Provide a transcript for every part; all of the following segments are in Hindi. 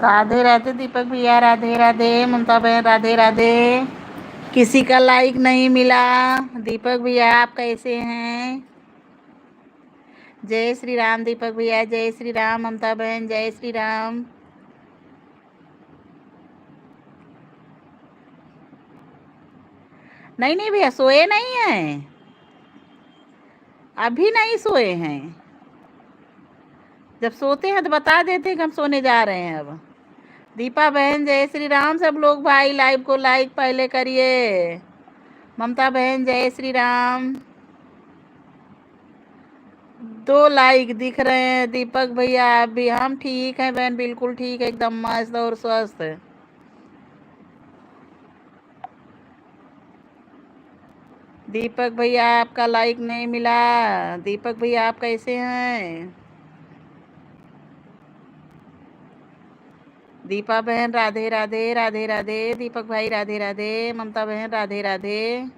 राधे राधे दीपक भैया, राधे राधे ममता बहन, राधे राधे। किसी का लाइक नहीं मिला। दीपक भैया आप कैसे हैं? जय श्री राम दीपक भैया, जय श्री राम ममता बहन, जय श्री राम। नहीं नहीं भैया, सोए नहीं हैं, अभी नहीं सोए हैं। जब सोते हैं तो बता देते हैं कि हम सोने जा रहे हैं। अब दीपा बहन जय श्री राम। सब लोग भाई लाइव को लाइक पहले करिए। ममता बहन जय श्री राम। 2 लाइक दिख रहे हैं। दीपक भैया आप भी? हम ठीक हैं बहन, बिल्कुल ठीक है, एकदम मस्त और स्वस्थ। दीपक भैया आपका लाइक नहीं मिला। दीपक भैया आप कैसे हैं? दीपा बहन राधे राधे, राधे राधे। दीपक भाई राधे राधे। ममता बहन राधे राधे।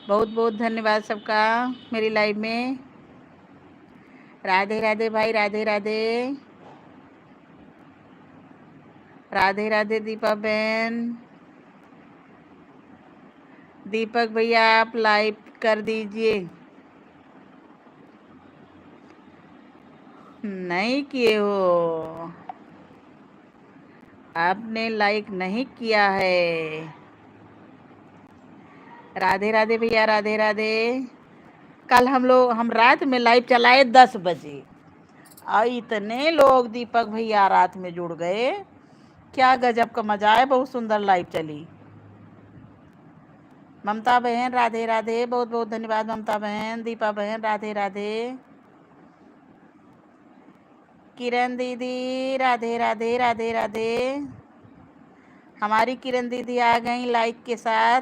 बहुत बहुत धन्यवाद सबका मेरी लाइव में। राधे राधे भाई, राधे राधे। राधे राधे दीपा बहन। दीपक भैया आप लाइव कर दीजिए। नहीं किए हो, आपने लाइक नहीं किया है। राधे राधे भैया, राधे राधे। कल हम रात में लाइव चलाए 10 बजे और इतने लोग दीपक भैया रात में जुड़ गए। क्या गजब का मजा है, बहुत सुंदर लाइव चली। ममता बहन राधे राधे, बहुत बहुत धन्यवाद ममता बहन। दीपा बहन राधे राधे। किरण दीदी राधे राधे, राधे राधे। हमारी किरण दीदी आ गई लाइक के साथ।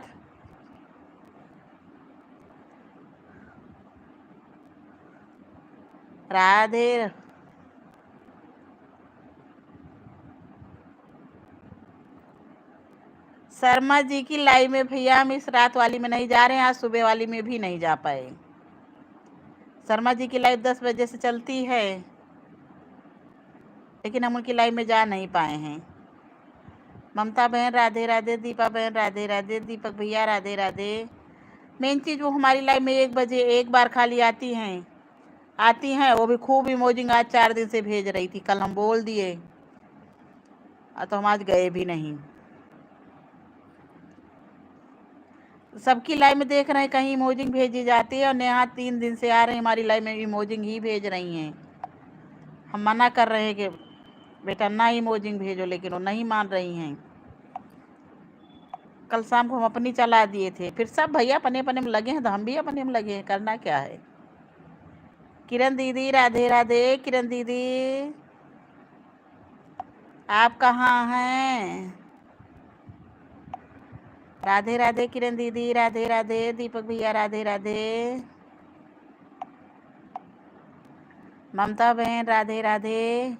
राधे। शर्मा जी की लाइव में भैया हम इस रात वाली में नहीं जा रहे हैं, आज सुबह वाली में भी नहीं जा पाए। शर्मा जी की लाइव 10 बजे से चलती है, लेकिन हम उनकी लाइव में जा नहीं पाए हैं। ममता बहन राधे राधे। दीपा बहन राधे राधे। दीपक भैया राधे राधे। मेन चीज़ वो हमारी लाइव में 1 बजे एक बार खाली आती हैं, वो भी खूब इमोजिंग आज 4 दिन से भेज रही थी। कल हम बोल दिए तो हम आज गए भी नहीं। सबकी लाइव में देख रहे हैं कहीं इमोजिंग भेजी जाती है, और नेहा 3 दिन से आ रही है हमारी लाइव में इमोजिंग ही भेज रही हैं। हम मना कर रहे हैं कि बेटा ना इमोजिंग भेजो, लेकिन वो नहीं मान रही हैं। कल शाम को हम अपनी चला दिए थे, फिर सब भैया अपने अपने में लगे हैं तो हम भी अपने में लगे हैं, करना क्या है। किरण दीदी राधे राधे। किरण दीदी आप कहाँ हैं? राधे राधे किरण दीदी, राधे राधे। दीपक भैया राधे राधे। ममता बहन राधे राधे।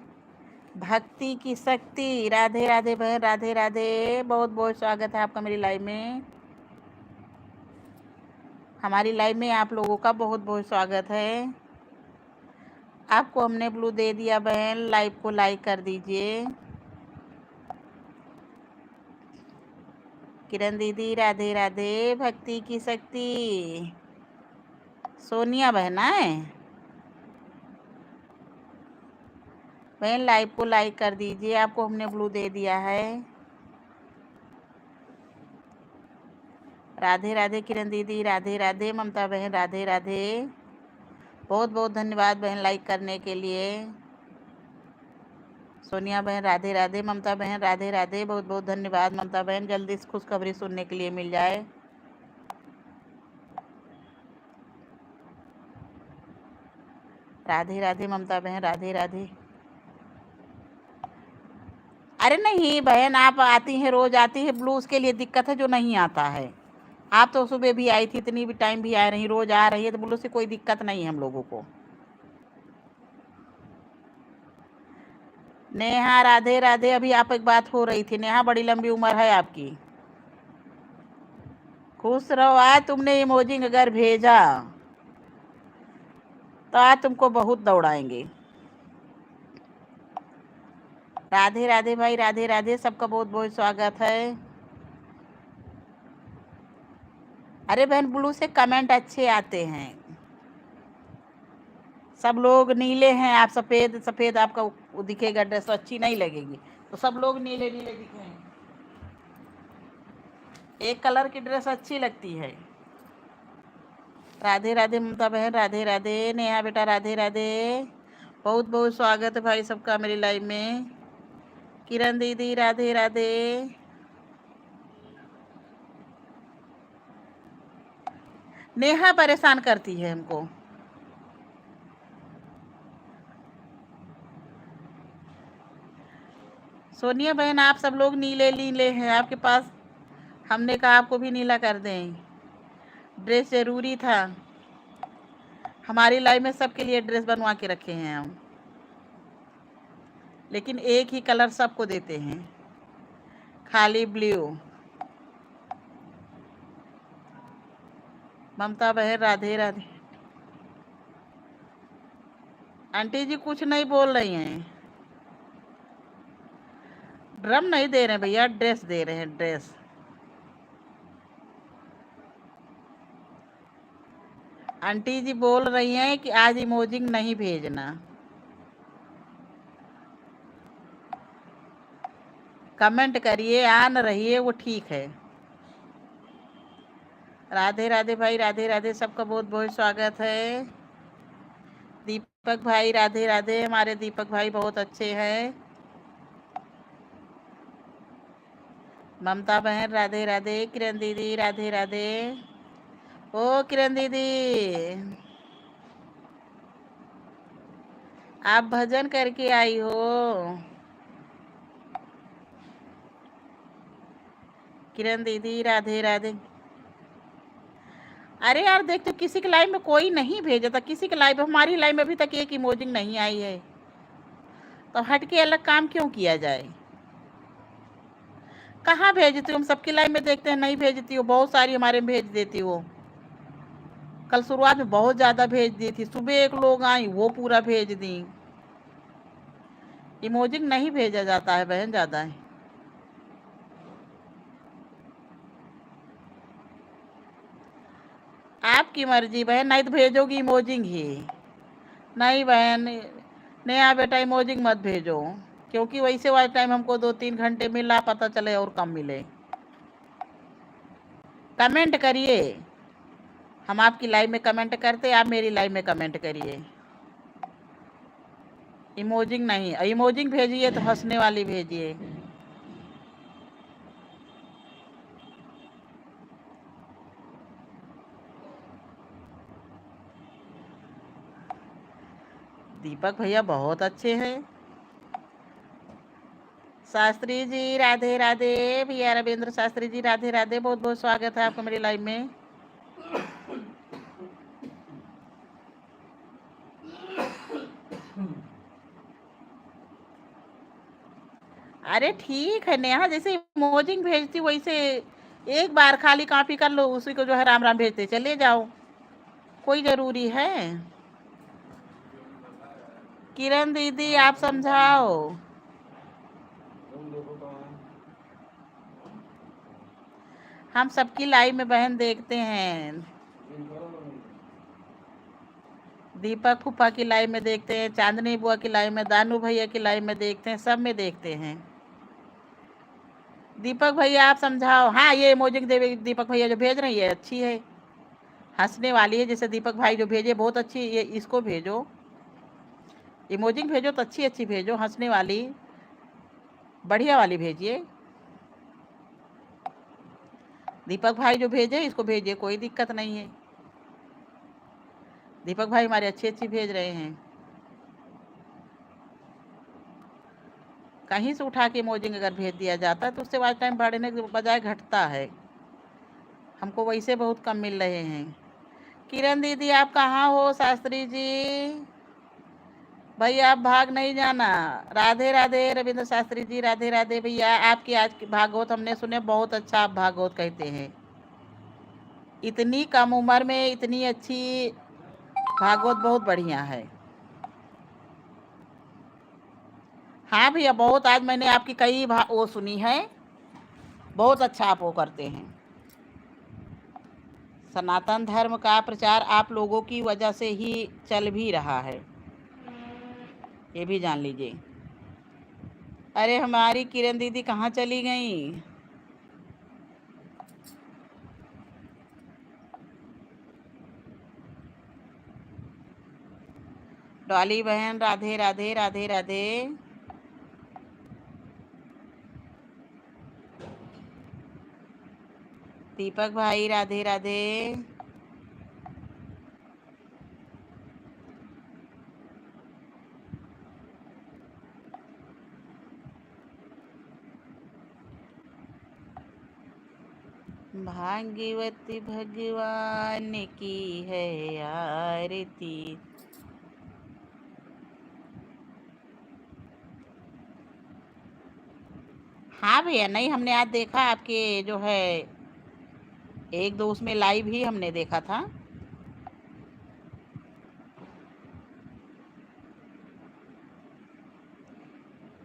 भक्ति की शक्ति राधे राधे बहन, राधे राधे। बहुत बहुत स्वागत है आपका मेरी लाइव में। हमारी लाइव में आप लोगों का बहुत बहुत स्वागत है। आपको हमने ब्लू दे दिया बहन, लाइव को लाइक कर दीजिए। किरण दीदी राधे राधे। भक्ति की शक्ति सोनिया बहन है बहन, लाइव को लाइक कर दीजिए। आपको हमने ब्लू दे दिया है। राधे राधे किरण दीदी, राधे राधे। ममता बहन राधे राधे। बहुत बहुत धन्यवाद बहन लाइक करने के लिए। सोनिया बहन राधे राधे। ममता बहन राधे राधे। बहुत बहुत धन्यवाद ममता बहन, जल्दी से खुशखबरी सुनने के लिए मिल जाए। राधे राधे ममता बहन, राधे राधे। अरे नहीं बहन, आप आती हैं, रोज आती है ब्लू, उसके लिए दिक्कत है जो नहीं आता है। आप तो सुबह भी आई थी, इतनी भी टाइम भी आ रही, रोज आ रही है, तो ब्लू से कोई दिक्कत नहीं है हम लोगों को। नेहा राधे राधे। अभी आप एक बात हो रही थी नेहा, बड़ी लंबी उम्र है आपकी। खुश रहो। आज तुमने इमोजिंग अगर भेजा तो आज तुमको बहुत दौड़ाएंगे। राधे राधे भाई, राधे राधे, सबका बहुत बहुत स्वागत है। अरे बहन, ब्लू से कमेंट अच्छे आते हैं। सब लोग नीले हैं, आप सफ़ेद सफ़ेद आपका वो दिखेगा, ड्रेस तो अच्छी नहीं लगेगी, तो सब लोग नीले नीले दिखे हैं। एक कलर की ड्रेस अच्छी लगती है। राधे राधे ममता बहन, राधे राधे। नेहा बेटा, राधे राधे, बहुत बहुत स्वागत है भाई सबका मेरी लाइव में। किरण दीदी, राधे राधे। नेहा परेशान करती है हमको। सोनिया बहन, आप सब लोग नीले नीले हैं आपके पास, हमने कहा आपको भी नीला कर दें। ड्रेस ज़रूरी था, हमारी लाइफ में सबके लिए ड्रेस बनवा के रखे हैं हम, लेकिन एक ही कलर सबको देते हैं, खाली ब्लू। ममता बहन, राधे राधे। आंटी जी कुछ नहीं बोल रही हैं। ड्रम नहीं दे रहे भैया, ड्रेस दे रहे हैं, ड्रेस। आंटी जी बोल रही हैं कि आज इमोजिंग नहीं भेजना। कमेंट करिए, आन रहिए, वो ठीक है। राधे राधे भाई, राधे राधे, सबका बहुत बहुत स्वागत है। दीपक भाई, राधे राधे, हमारे दीपक भाई बहुत अच्छे हैं। ममता बहन, राधे राधे। किरण दीदी, राधे राधे। ओ किरण दीदी, आप भजन करके आई हो। किरण दीदी, राधे राधे। अरे यार देख, तो किसी के लाइव में कोई नहीं भेजा था, किसी के लाइव, हमारी लाइव में अभी तक एक इमोजिंग नहीं आई है, तो हट के अलग काम क्यों किया जाए। कहाँ भेजती हो, हम सबकी लाइव में देखते हैं, नहीं भेजती हो, बहुत सारी हमारे में भेज देती हो। कल शुरुआत में बहुत ज़्यादा भेज दी थी, सुबह एक लोग आई वो पूरा भेज दी। इमोजिंग नहीं भेजा जाता है बहन ज़्यादा है। आपकी मर्जी बहन, नहीं तो भेजोगी इमोजिंग ही। नहीं बहन, नया बेटा इमोजिंग मत भेजो, क्योंकि वैसे वाले टाइम हमको 2-3 घंटे मिला, पता चले और कम मिले। कमेंट करिए, हम आपकी लाइव में कमेंट करते, आप मेरी लाइव में कमेंट करिए। इमोजिंग नहीं, इमोजिंग भेजिए तो हंसने वाली भेजिए। दीपक भैया बहुत अच्छे हैं। शास्त्री जी, राधे राधे। भैया रविंद्र शास्त्री जी, राधे राधे, बहुत बहुत स्वागत है आपका मेरी लाइव में। अरे ठीक है नेहा, जैसे इमोजिंग भेजती वैसे एक बार खाली कॉपी कर लो, उसी को जो है राम राम भेजते चले जाओ, कोई ज़रूरी है। किरण दीदी, आप समझाओ। हम सबकी लाइव में बहन देखते हैं, दीपक फूफा की लाइव में देखते हैं, चांदनी बुआ की लाइव में, दानू भैया की लाइव में देखते हैं, सब में देखते हैं। दीपक भैया आप समझाओ। हाँ, ये इमोजिंग दीपक भैया जो भेज रही है अच्छी है, हंसने वाली है। जैसे दीपक भाई जो भेजे बहुत अच्छी, ये इसको भेजो, इमोजिंग भेजो तो अच्छी अच्छी भेजो, हंसने वाली बढ़िया वाली भेजिए। दीपक भाई जो भेजे इसको भेजिए, कोई दिक्कत नहीं है। दीपक भाई हमारे अच्छी अच्छी भेज रहे हैं। कहीं से उठा के इमोजिंग अगर भेज दिया जाता है तो उससे वाच टाइम बढ़ने के बजाय घटता है, हमको वैसे बहुत कम मिल रहे हैं। किरण दीदी आप कहाँ हो। शास्त्री जी भैया आप भाग नहीं जाना। राधे राधे रविंद्र शास्त्री जी, राधे राधे भैया। आपकी आज की भागवत हमने सुने, बहुत अच्छा आप भागवत कहते हैं, इतनी कम उम्र में इतनी अच्छी भागवत, बहुत बढ़िया है। हाँ भैया, बहुत आज मैंने आपकी कई वो सुनी है, बहुत अच्छा आप वो करते हैं। सनातन धर्म का प्रचार आप लोगों की वजह से ही चल भी रहा है, ये भी जान लीजिए। अरे हमारी किरण दीदी कहाँ चली गई? डॉली बहन राधे राधे राधे राधे। दीपक भाई राधे राधे। भाग्यवती भगवान की है आरती। हाँ भैया, नहीं हमने आज देखा आपके जो है एक दो उसमें लाइव ही हमने देखा था।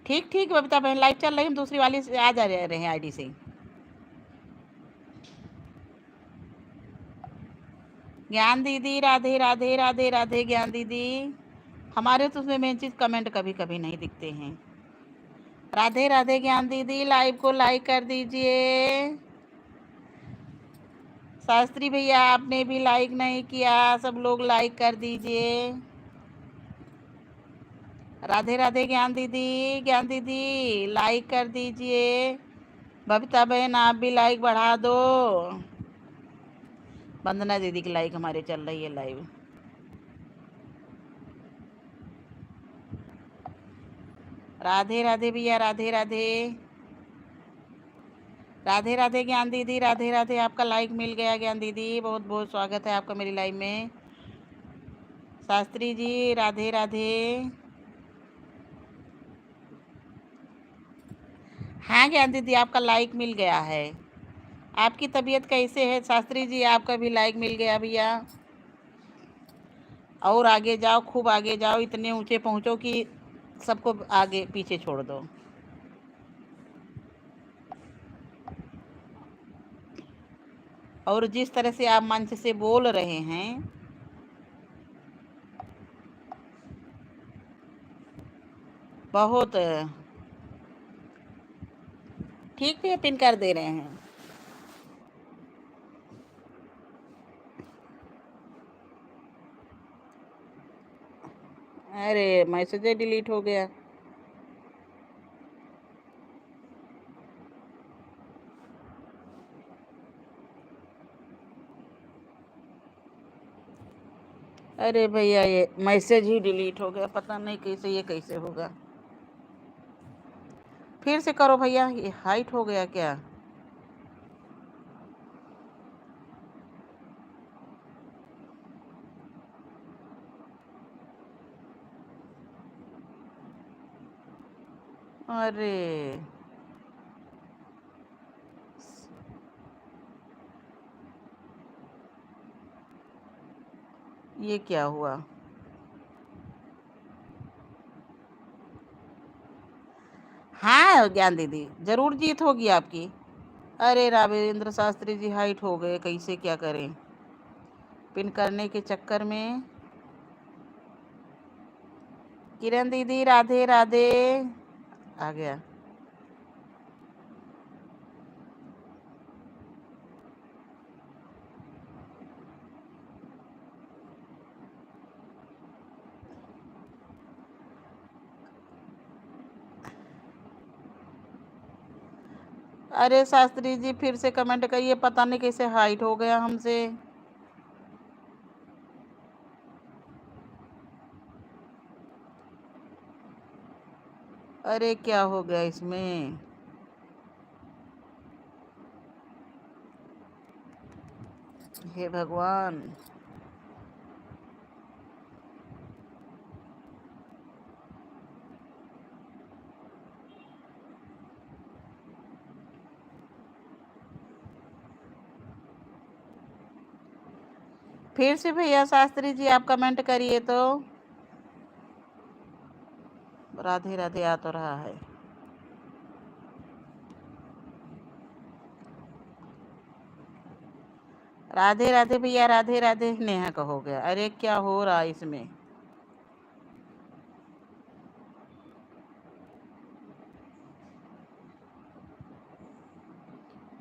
ठीक ठीक बबीता बहन, लाइव चल रही, हम दूसरी वाली से आ जा रहे हैं आईडी से। ज्ञान दीदी राधे राधे राधे राधे। ज्ञान दीदी हमारे तो उसमें मेन चीज़ कमेंट कभी कभी नहीं दिखते हैं। राधे राधे ज्ञान दीदी, लाइव को लाइक कर दीजिए। शास्त्री भैया आपने भी लाइक नहीं किया, सब लोग लाइक कर दीजिए। राधे राधे ज्ञान दीदी, ज्ञान दीदी लाइक कर दीजिए। बबीता बहन आप भी लाइक बढ़ा दो। वंदना दीदी की लाइक हमारे चल रही है लाइव। राधे राधे भैया, राधे राधे राधे राधे ज्ञान दीदी, राधे राधे। आपका लाइक मिल गया ज्ञान दीदी, बहुत बहुत स्वागत है आपका मेरी लाइव में। शास्त्री जी राधे राधे। हाँ ज्ञान दीदी, आपका लाइक मिल गया है। आपकी तबीयत कैसे है शास्त्री जी? आपका भी लाइक मिल गया भैया। और आगे जाओ, खूब आगे जाओ, इतने ऊंचे पहुंचो कि सबको आगे पीछे छोड़ दो। और जिस तरह से आप मंच से बोल रहे हैं, बहुत ठीक है, पिन कर दे रहे हैं। अरे मैसेज डिलीट हो गया। अरे भैया ये मैसेज ही डिलीट हो गया, पता नहीं कैसे, ये कैसे होगा। फिर से करो भैया, ये हाइट हो गया क्या? अरे ये क्या हुआ? हाँ ज्ञान दीदी, जरूर जीत होगी आपकी। अरे राघवेंद्र शास्त्री जी हाइट हो गए, कैसे क्या करें? पिन करने के चक्कर में। किरण दीदी राधे राधे। आ गया। अरे शास्त्री जी फिर से कमेंट करिए, पता नहीं कैसे हाइट हो गया हमसे। अरे क्या हो गया इसमें? हे भगवान। फिर से भैया शास्त्री जी आप कमेंट करिए तो। राधे राधे आ तो रहा है। राधे राधे भैया, राधे राधे। नेहा का हो गया। अरे क्या हो रहा है इसमें?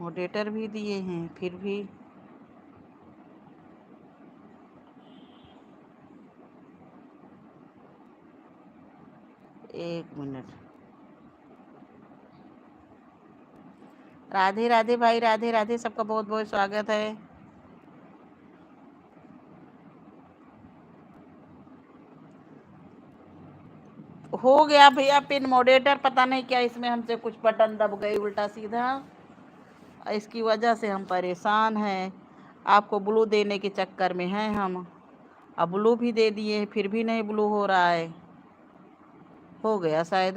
मॉडरेटर भी दिए हैं फिर भी। एक मिनट। राधे राधे भाई, राधे राधे। सबका बहुत बहुत स्वागत है। हो गया भैया पिन मॉडरेटर। पता नहीं क्या इसमें हमसे कुछ बटन दब गए उल्टा सीधा, इसकी वजह से हम परेशान हैं। आपको ब्लू देने के चक्कर में हैं हम। अब ब्लू भी दे दिए फिर भी नहीं ब्लू हो रहा है। हो गया शायद।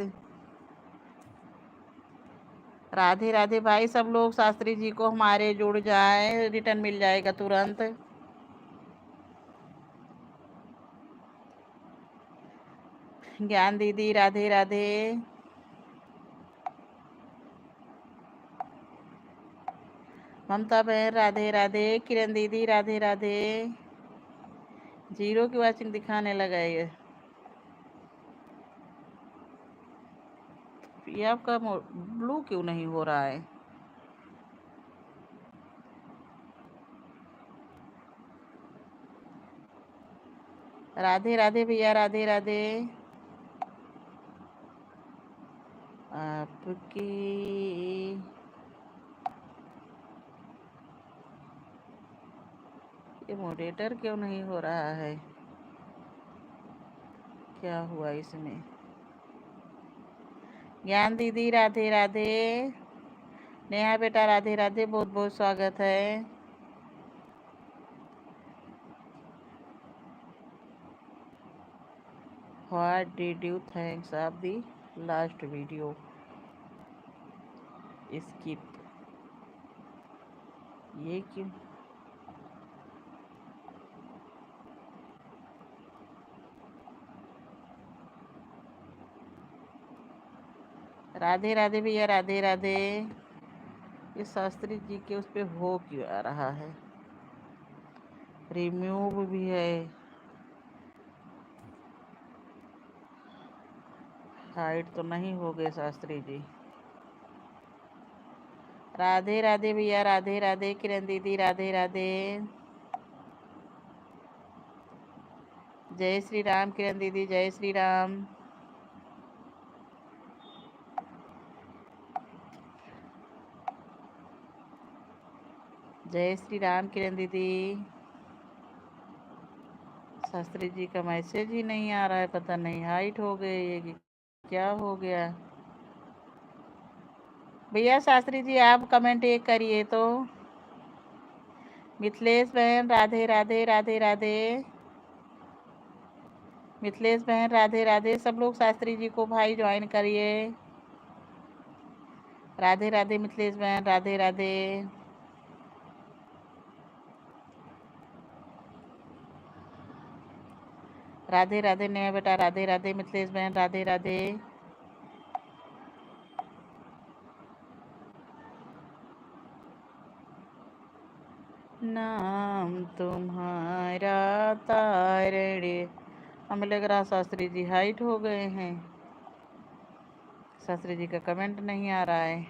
राधे राधे भाई। सब लोग शास्त्री जी को हमारे जुड़ जाए, रिटर्न मिल जाएगा तुरंत। ज्ञान दीदी राधे राधे। ममता बहन राधे राधे। किरण दीदी राधे राधे। जीरो की वाचिंग दिखाने लगा ये आपका ब्लू क्यों नहीं हो रहा है? राधे राधे भैया, राधे राधे। आपकी ये मॉडरेटर क्यों नहीं हो रहा है? क्या हुआ इसमें? ज्ञान दीदी राधे राधे। नेहा बेटा राधे राधे। बहुत बहुत स्वागत है। What did you thanks of the last video skip? ये क्यों? राधे राधे भैया, राधे राधे। इस शास्त्री जी के उस पे हो क्यों आ रहा है? रिम्यूव भी है, हाइट तो नहीं हो गए शास्त्री जी। राधे राधे भैया, राधे राधे। किरण दीदी राधे राधे। जय श्री राम किरण दीदी, जय श्री राम। जय श्री राम किरण दीदी। शास्त्री जी का मैसेज ही नहीं आ रहा है। पता नहीं हाइट हो गए ये कि क्या हो गया। भैया शास्त्री जी आप कमेंट एक करिए तो। मिथिलेश बहन राधे राधे, राधे राधे। मिथिलेश बहन राधे राधे। सब लोग शास्त्री जी को भाई ज्वाइन करिए। राधे राधे मिथिलेश बहन, राधे राधे। राधे राधे नया बेटा, राधे राधे मिथिलेश बहन, राधे राधे। नाम तुम्हारा तारड़े। हमें लग रहा शास्त्री जी हाइट हो गए हैं। शास्त्री जी का कमेंट नहीं आ रहा है।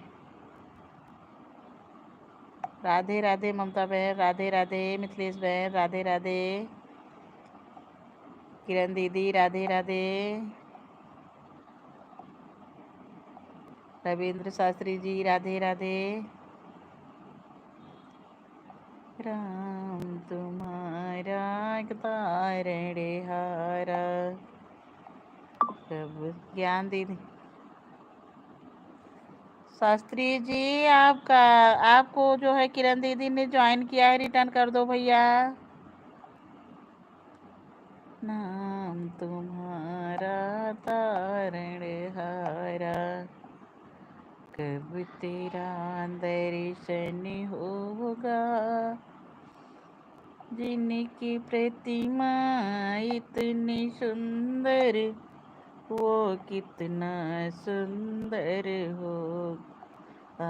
राधे राधे ममता बहन, राधे राधे मिथिलेश बहन, राधे राधे। किरण दीदी राधे राधे। रविंद्र शास्त्री जी राधे राधे। राम तुम्हारा तारड़े हारा। ज्ञान दीदी। शास्त्री जी आपका, आपको जो है किरण दीदी ने ज्वाइन किया है, रिटर्न कर दो भैया। नाम तुम्हारा तारण हारा, कब तेरा दर्शन होगा, जिनकी प्रतिमा इतनी सुंदर वो कितना सुंदर होगा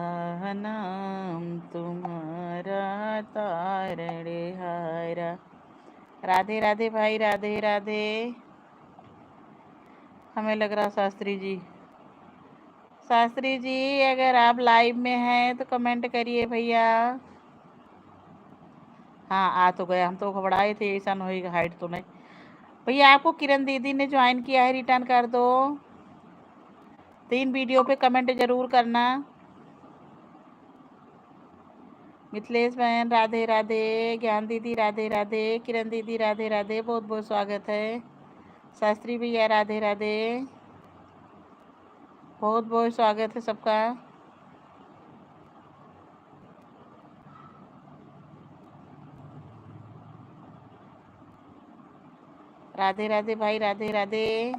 नाम तुम्हारा तारणहारा। राधे राधे भाई, राधे राधे। हमें लग रहा शास्त्री जी अगर आप लाइव में हैं तो कमेंट करिए भैया। हाँ आ तो गया, हम तो घबराए थे ऐसा न होएगा हाइट तो नहीं। भैया आपको किरण दीदी ने ज्वाइन किया है, रिटर्न कर दो। 3 वीडियो पे कमेंट जरूर करना। मिथिलेश बहन राधे राधे, ज्ञान दीदी राधे राधे, किरण दीदी राधे राधे, बहुत बहुत स्वागत है। शास्त्री भैया राधे राधे, बहुत बहुत स्वागत है सबका। राधे राधे भाई, राधे राधे।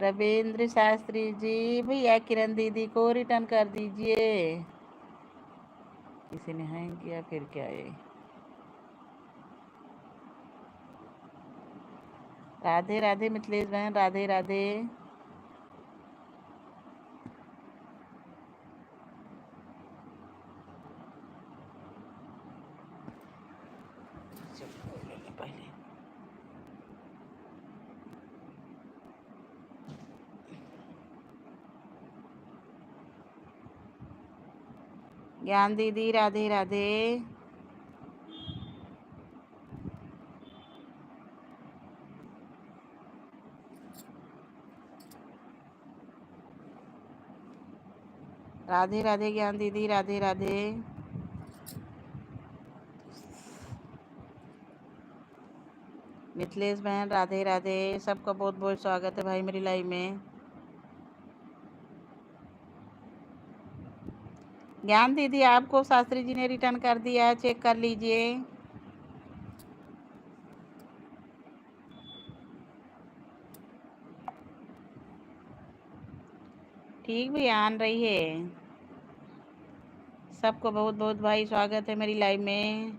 रविंद्र शास्त्री जी भैया किरण दीदी को रिटर्न कर दीजिए। किसी ने हैंग किया फिर क्या है। राधे राधे मिथिलेश बहन, राधे राधे। ज्ञान दीदी राधे राधे। राधे राधे ज्ञान दीदी, राधे राधे। मिथिलेश बहन राधे राधे, सबका बहुत बहुत स्वागत है भाई मेरी लाइव में। ज्ञान दीदी आपको शास्त्री जी ने रिटर्न कर दिया है, चेक कर लीजिए। ठीक भी आन रही है। सबको बहुत बहुत भाई स्वागत है मेरी लाइव में।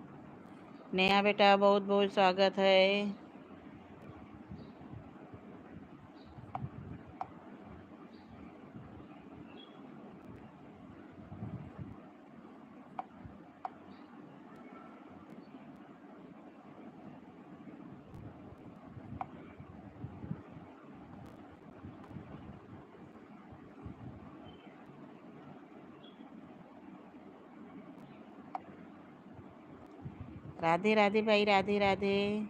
नया बेटा बहुत बहुत स्वागत है। राधे राधे भाई, राधे राधे।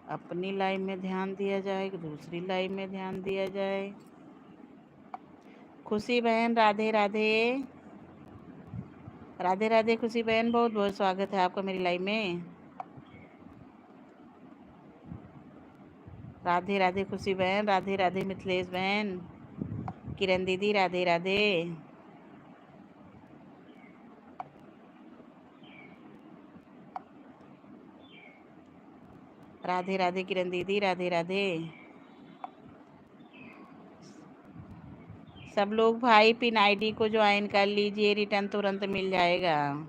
अपनी लाइव में ध्यान दिया जाए, दूसरी लाइव में ध्यान दिया जाए। खुशी बहन राधे राधे, राधे राधे खुशी बहन, बहुत बहुत स्वागत है आपका मेरी लाइव में। राधे राधे खुशी बहन, राधे राधे मिथिलेश बहन, किरण दीदी राधे राधे। राधे राधे किरण दीदी, राधे राधे। सब लोग भाई पिन आईडी को ज्वाइन कर लीजिए, रिटर्न तुरंत मिल जाएगा।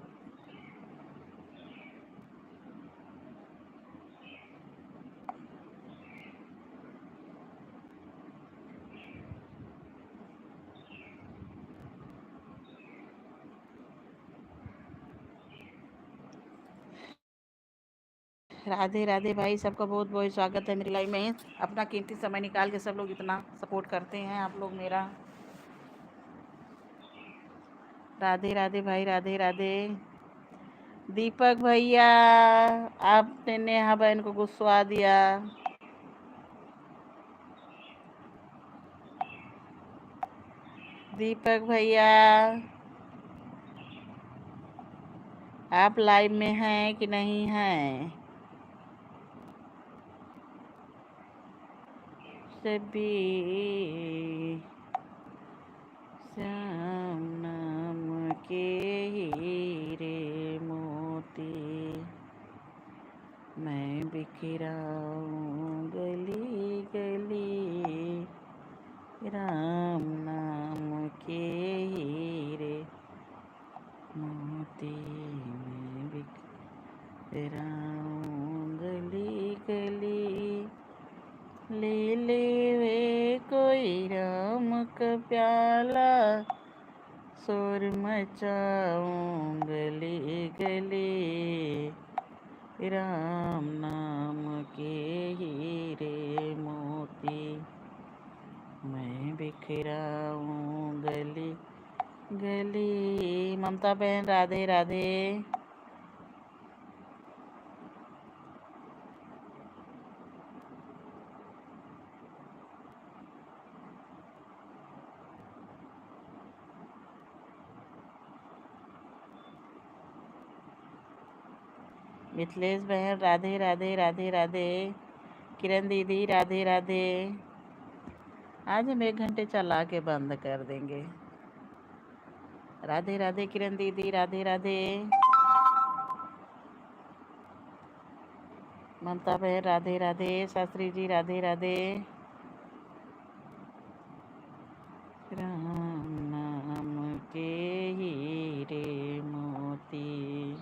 राधे राधे भाई, सबका बहुत बहुत स्वागत है मेरी लाइव में। अपना कीमती समय निकाल के सब लोग इतना सपोर्ट करते हैं आप लोग मेरा। राधे राधे भाई, राधे राधे। दीपक भैया आपने नेहा बहन को गुस्सा दिया। दीपक भैया आप लाइव में हैं कि नहीं हैं? सभी श्याम नाम के हीरे मोती मैं बिखराऊं गली गली, राम नाम के हीरे मोती मैं बिखराऊं गली गली ले ले वे कोई राम का प्याला, शोर मचाऊं गली गली, राम नाम के हीरे मोती मैं बिखराऊं गली गली। ममता बहन राधे राधे। मिथिलेश बहन राधे राधे राधे राधे। किरण दीदी राधे राधे। आज हम 1 घंटे चला के बंद कर देंगे। राधे राधे किरण दीदी राधे राधे। ममता बहन राधे राधे। शास्त्री जी राधे राधे। राम नाम के हीरे मोती।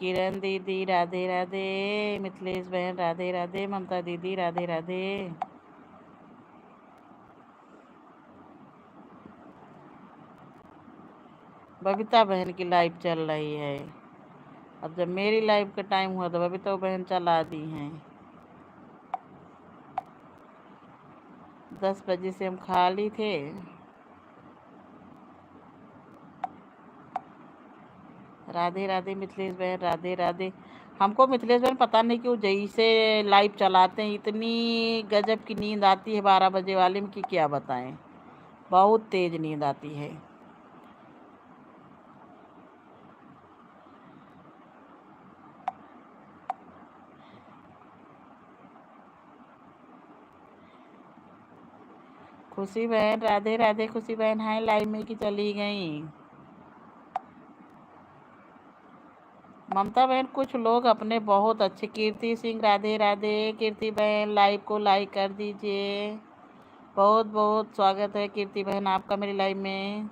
किरण दीदी राधे राधे। मिथिलेश बहन राधे राधे। ममता दीदी राधे राधे। बबीता बहन की लाइव चल रही है। अब जब मेरी लाइव का टाइम हुआ तो बबीता बहन चला दी हैं। 10 बजे से हम खाली थे। राधे राधे मिथिलेश बहन राधे राधे। हमको मिथिलेश बहन पता नहीं क्यों जैसे लाइव चलाते हैं इतनी गजब की नींद आती है 12 बजे वाले में कि क्या बताएं। बहुत तेज नींद आती है। खुशी बहन राधे राधे। खुशी बहन है लाइव में कि चली गई। ममता बहन कुछ लोग अपने बहुत अच्छे। कीर्ति सिंह राधे राधे। कीर्ति बहन लाइव को लाइक कर दीजिए। बहुत बहुत स्वागत है कीर्ति बहन आपका मेरी लाइव में।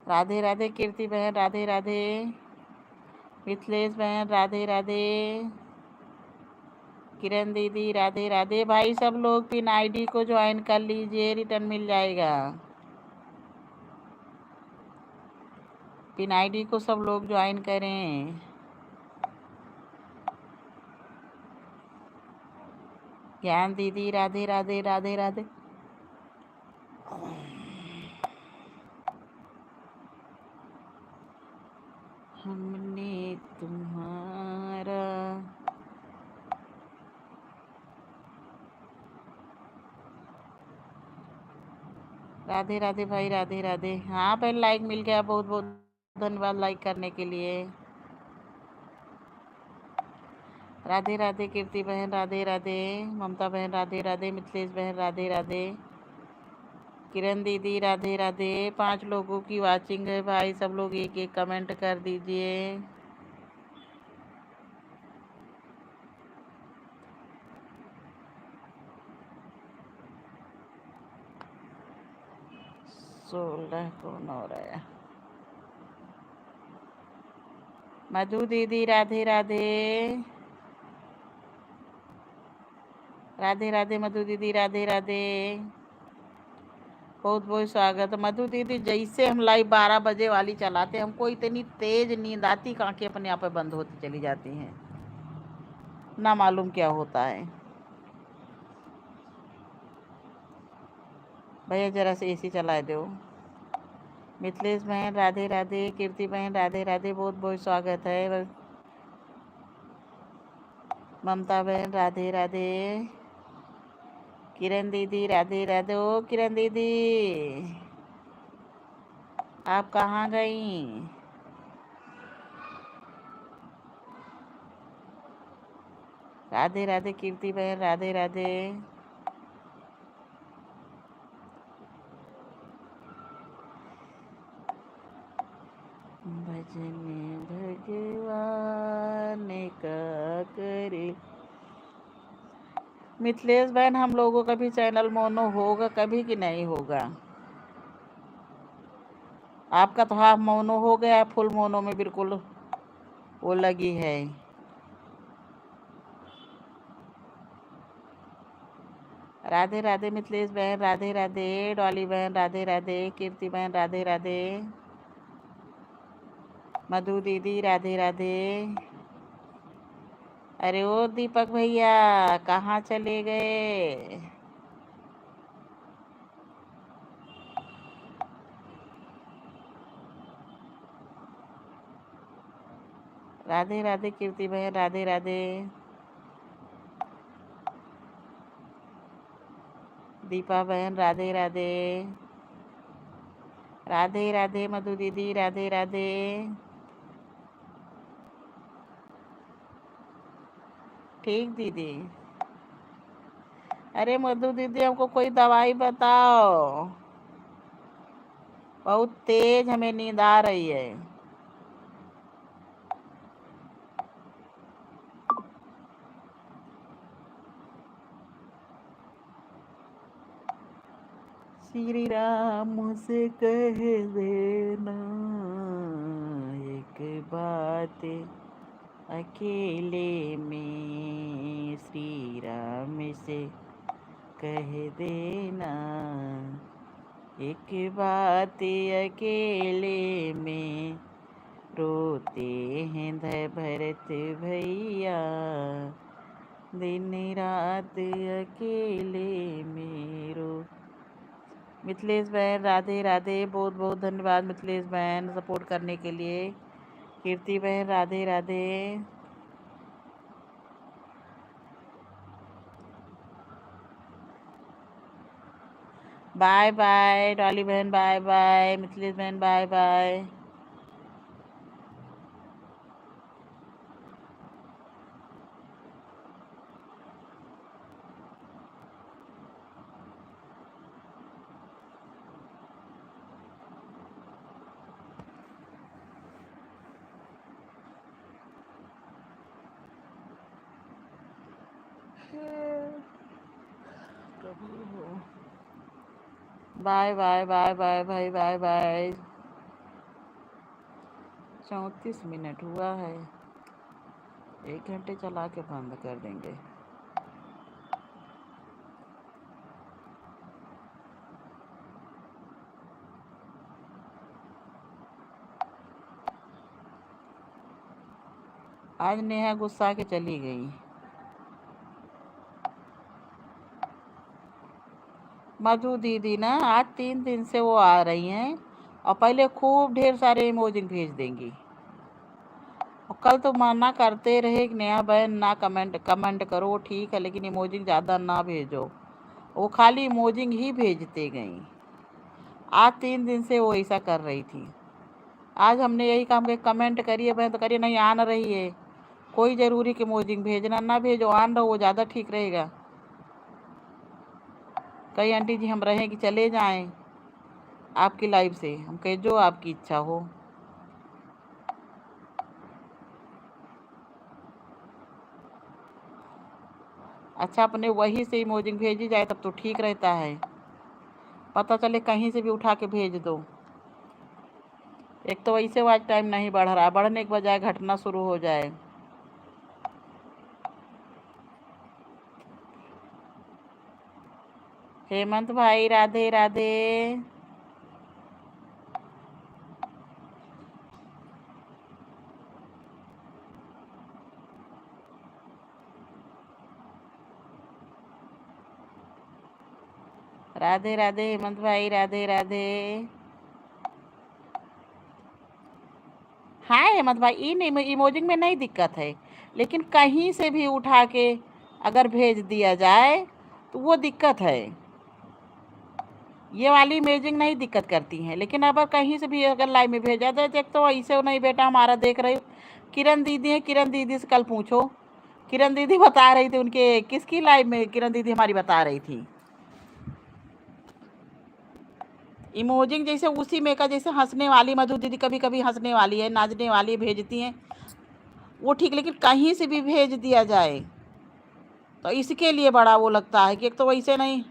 राधे राधे कीर्ति बहन राधे राधे। मिथिलेश बहन राधे राधे। किरण दीदी राधे राधे। भाई सब लोग पिन आईडी को ज्वाइन कर लीजिए, रिटर्न मिल जाएगा। पिन आईडी को सब लोग ज्वाइन करें। ज्ञान दीदी राधे राधे राधे राधे। हमने तुम्हारा राधे राधे भाई राधे राधे। हाँ भाई लाइक मिल गया। बहुत बहुत धन्यवाद लाइक करने के लिए। राधे राधे कीर्ति बहन राधे राधे। ममता बहन राधे राधे। मिथिलेश बहन राधे राधे। किरण दीदी राधे राधे। 5 लोगों की वाचिंग है भाई सब लोग एक एक कमेंट कर दीजिए। सोलह कौन हो रहा है। मधु दीदी राधे राधे। राधे राधे मधु दीदी राधे राधे। बहुत बहुत स्वागत। मधु दीदी जैसे हम लाइव 12 बजे वाली चलाते हैं हमको इतनी तेज नींद आती कि आंखें अपने आप बंद होती चली जाती हैं। ना मालूम क्या होता है। भैया जरा से एसी चला दो। मिथिलेश बहन राधे राधे। कीर्ति बहन राधे राधे। बहुत बहुत स्वागत है। ममता बहन राधे राधे। किरण दीदी राधे राधे। ओ किरण दीदी आप कहाँ गई। राधे राधे कीर्ति बहन राधे राधे। भजन भगवान का करे। मिथिलेश बहन हम लोगों का भी चैनल मोनो होगा कभी कि नहीं होगा। आपका तो हाफ मोनो हो गया है, फुल मोनो में बिल्कुल वो लगी है। राधे राधे मिथिलेश बहन, राधे राधे डॉली बहन, राधे राधे कीर्ति बहन, राधे राधे मधु दीदी, राधे राधे। अरे ओ दीपक भैया कहाँ चले गए? राधे राधे कीर्ति बहन, राधे राधे दीपा बहन, राधे राधे राधे राधे मधु दीदी, राधे राधे। ठीक दीदी। अरे मधु दीदी हमको कोई दवाई बताओ, बहुत तेज हमें नींद आ रही है। श्री राम से कह देना एक बात अकेले में, श्री राम से कह देना एक बात अकेले में, रोते हैं भरत भैया दिन रात अकेले में रो। मिथिलेश बहन, राधे राधे, बहुत बहुत धन्यवाद मिथिलेश बहन सपोर्ट करने के लिए। कीर्ति बहन, राधे राधे। बाय बाय डॉली बहन, बाय बाय मिथिलेश बहन, bye bye. Bye bye bye bye भाई, बाय बाय। 34 मिनट हुआ है, 1 घंटे चला के बंद कर देंगे। आज नेहा गुस्सा के चली गई। मधु दीदी ना आज 3 दिन से वो आ रही हैं और पहले खूब ढेर सारे इमोजिन भेज देंगी, और कल तो मना करते रहे कि नेहा बहन ना कमेंट करो, ठीक है, लेकिन इमोजिन ज़्यादा ना भेजो। वो खाली इमोजिन ही भेजते गई। आज 3 दिन से वो ऐसा कर रही थी। आज हमने यही काम के कमेंट करिए बहन, तो करिए नहीं आन रही है, कोई ज़रूरी कि इमोजिन भेजना ना भेजो, आन रहो, वो ज़्यादा ठीक रहेगा। कई आंटी जी हम रहें कि चले जाएं आपकी लाइफ से, हम कहे जो आपकी इच्छा हो। अच्छा अपने वही से इमोजिन भेजी जाए तब तो ठीक रहता है, पता चले कहीं से भी उठा के भेज दो। एक तो वैसे वो आज टाइम नहीं बढ़ रहा, बढ़ने के बजाय घटना शुरू हो जाए। हेमंत भाई, राधे राधे। राधे राधे हेमंत भाई, राधे राधे। हाँ हेमंत भाई, इन इमोजिंग में नहीं दिक्कत है, लेकिन कहीं से भी उठा के अगर भेज दिया जाए तो वो दिक्कत है। ये वाली इमेजिंग नहीं दिक्कत करती हैं, लेकिन अगर कहीं से भी अगर लाइव में भेजा जाए तो एक तो ऐसे नहीं बेटा हमारा देख रहे हो। किरण दीदी है, किरण दीदी से कल पूछो, किरण दीदी बता रही थी उनके किसकी लाइव में, किरण दीदी हमारी बता रही थी इमोजिंग जैसे उसी में का, जैसे हंसने वाली मधु दीदी कभी कभी हंसने वाली है, नाचने वाली भेजती हैं, वो ठीक, लेकिन कहीं से भी भेज दिया जाए तो इसके लिए बड़ा वो लगता है कि एक तो वैसे नहीं।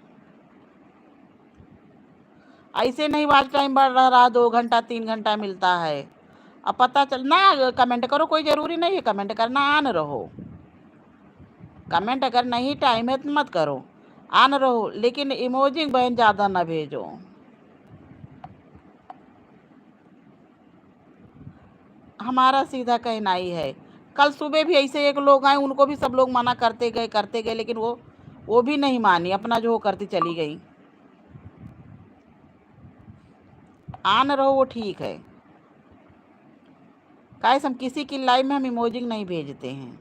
ऐसे नहीं वॉच टाइम बढ़ रहा, 2 घंटा 3 घंटा मिलता है। अब पता चल ना, कमेंट करो, कोई ज़रूरी नहीं है कमेंट करना, ऑन रहो। कमेंट अगर नहीं टाइम है तो मत करो, ऑन रहो, लेकिन इमोजी बहन ज़्यादा ना भेजो। हमारा सीधा कहना ही है। कल सुबह भी ऐसे एक लोग आए, उनको भी सब लोग मना करते गए, लेकिन वो भी नहीं मानी, अपना जो करती चली गई। ऑन रहो, वो ठीक है। गाइस, हम किसी की लाइव में हम इमोजी नहीं भेजते हैं।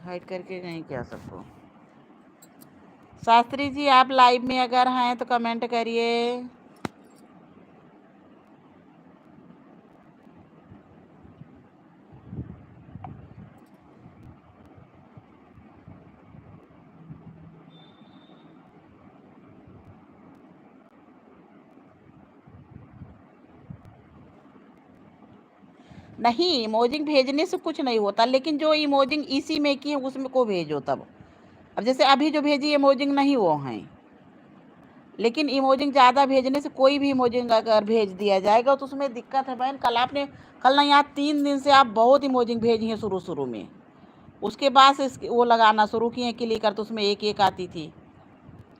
हाइड करके नहीं क्या सबको। शास्त्री जी, आप लाइव में अगर हैं तो कमेंट करिए। नहीं, इमोजिंग भेजने से कुछ नहीं होता, लेकिन जो इमोजिंग इसी में की है उसमें को भेजो तब। अब जैसे अभी जो भेजी इमोजिंग नहीं वो हैं, लेकिन इमोजिंग ज़्यादा भेजने से कोई भी इमोजिंग अगर भेज दिया जाएगा तो उसमें दिक्कत है बहन। कल ना यहाँ 3 दिन से आप बहुत इमोजिंग भेजी हैं शुरू में, उसके बाद से वो लगाना शुरू किए क्लिकर, तो उसमें एक एक आती थी।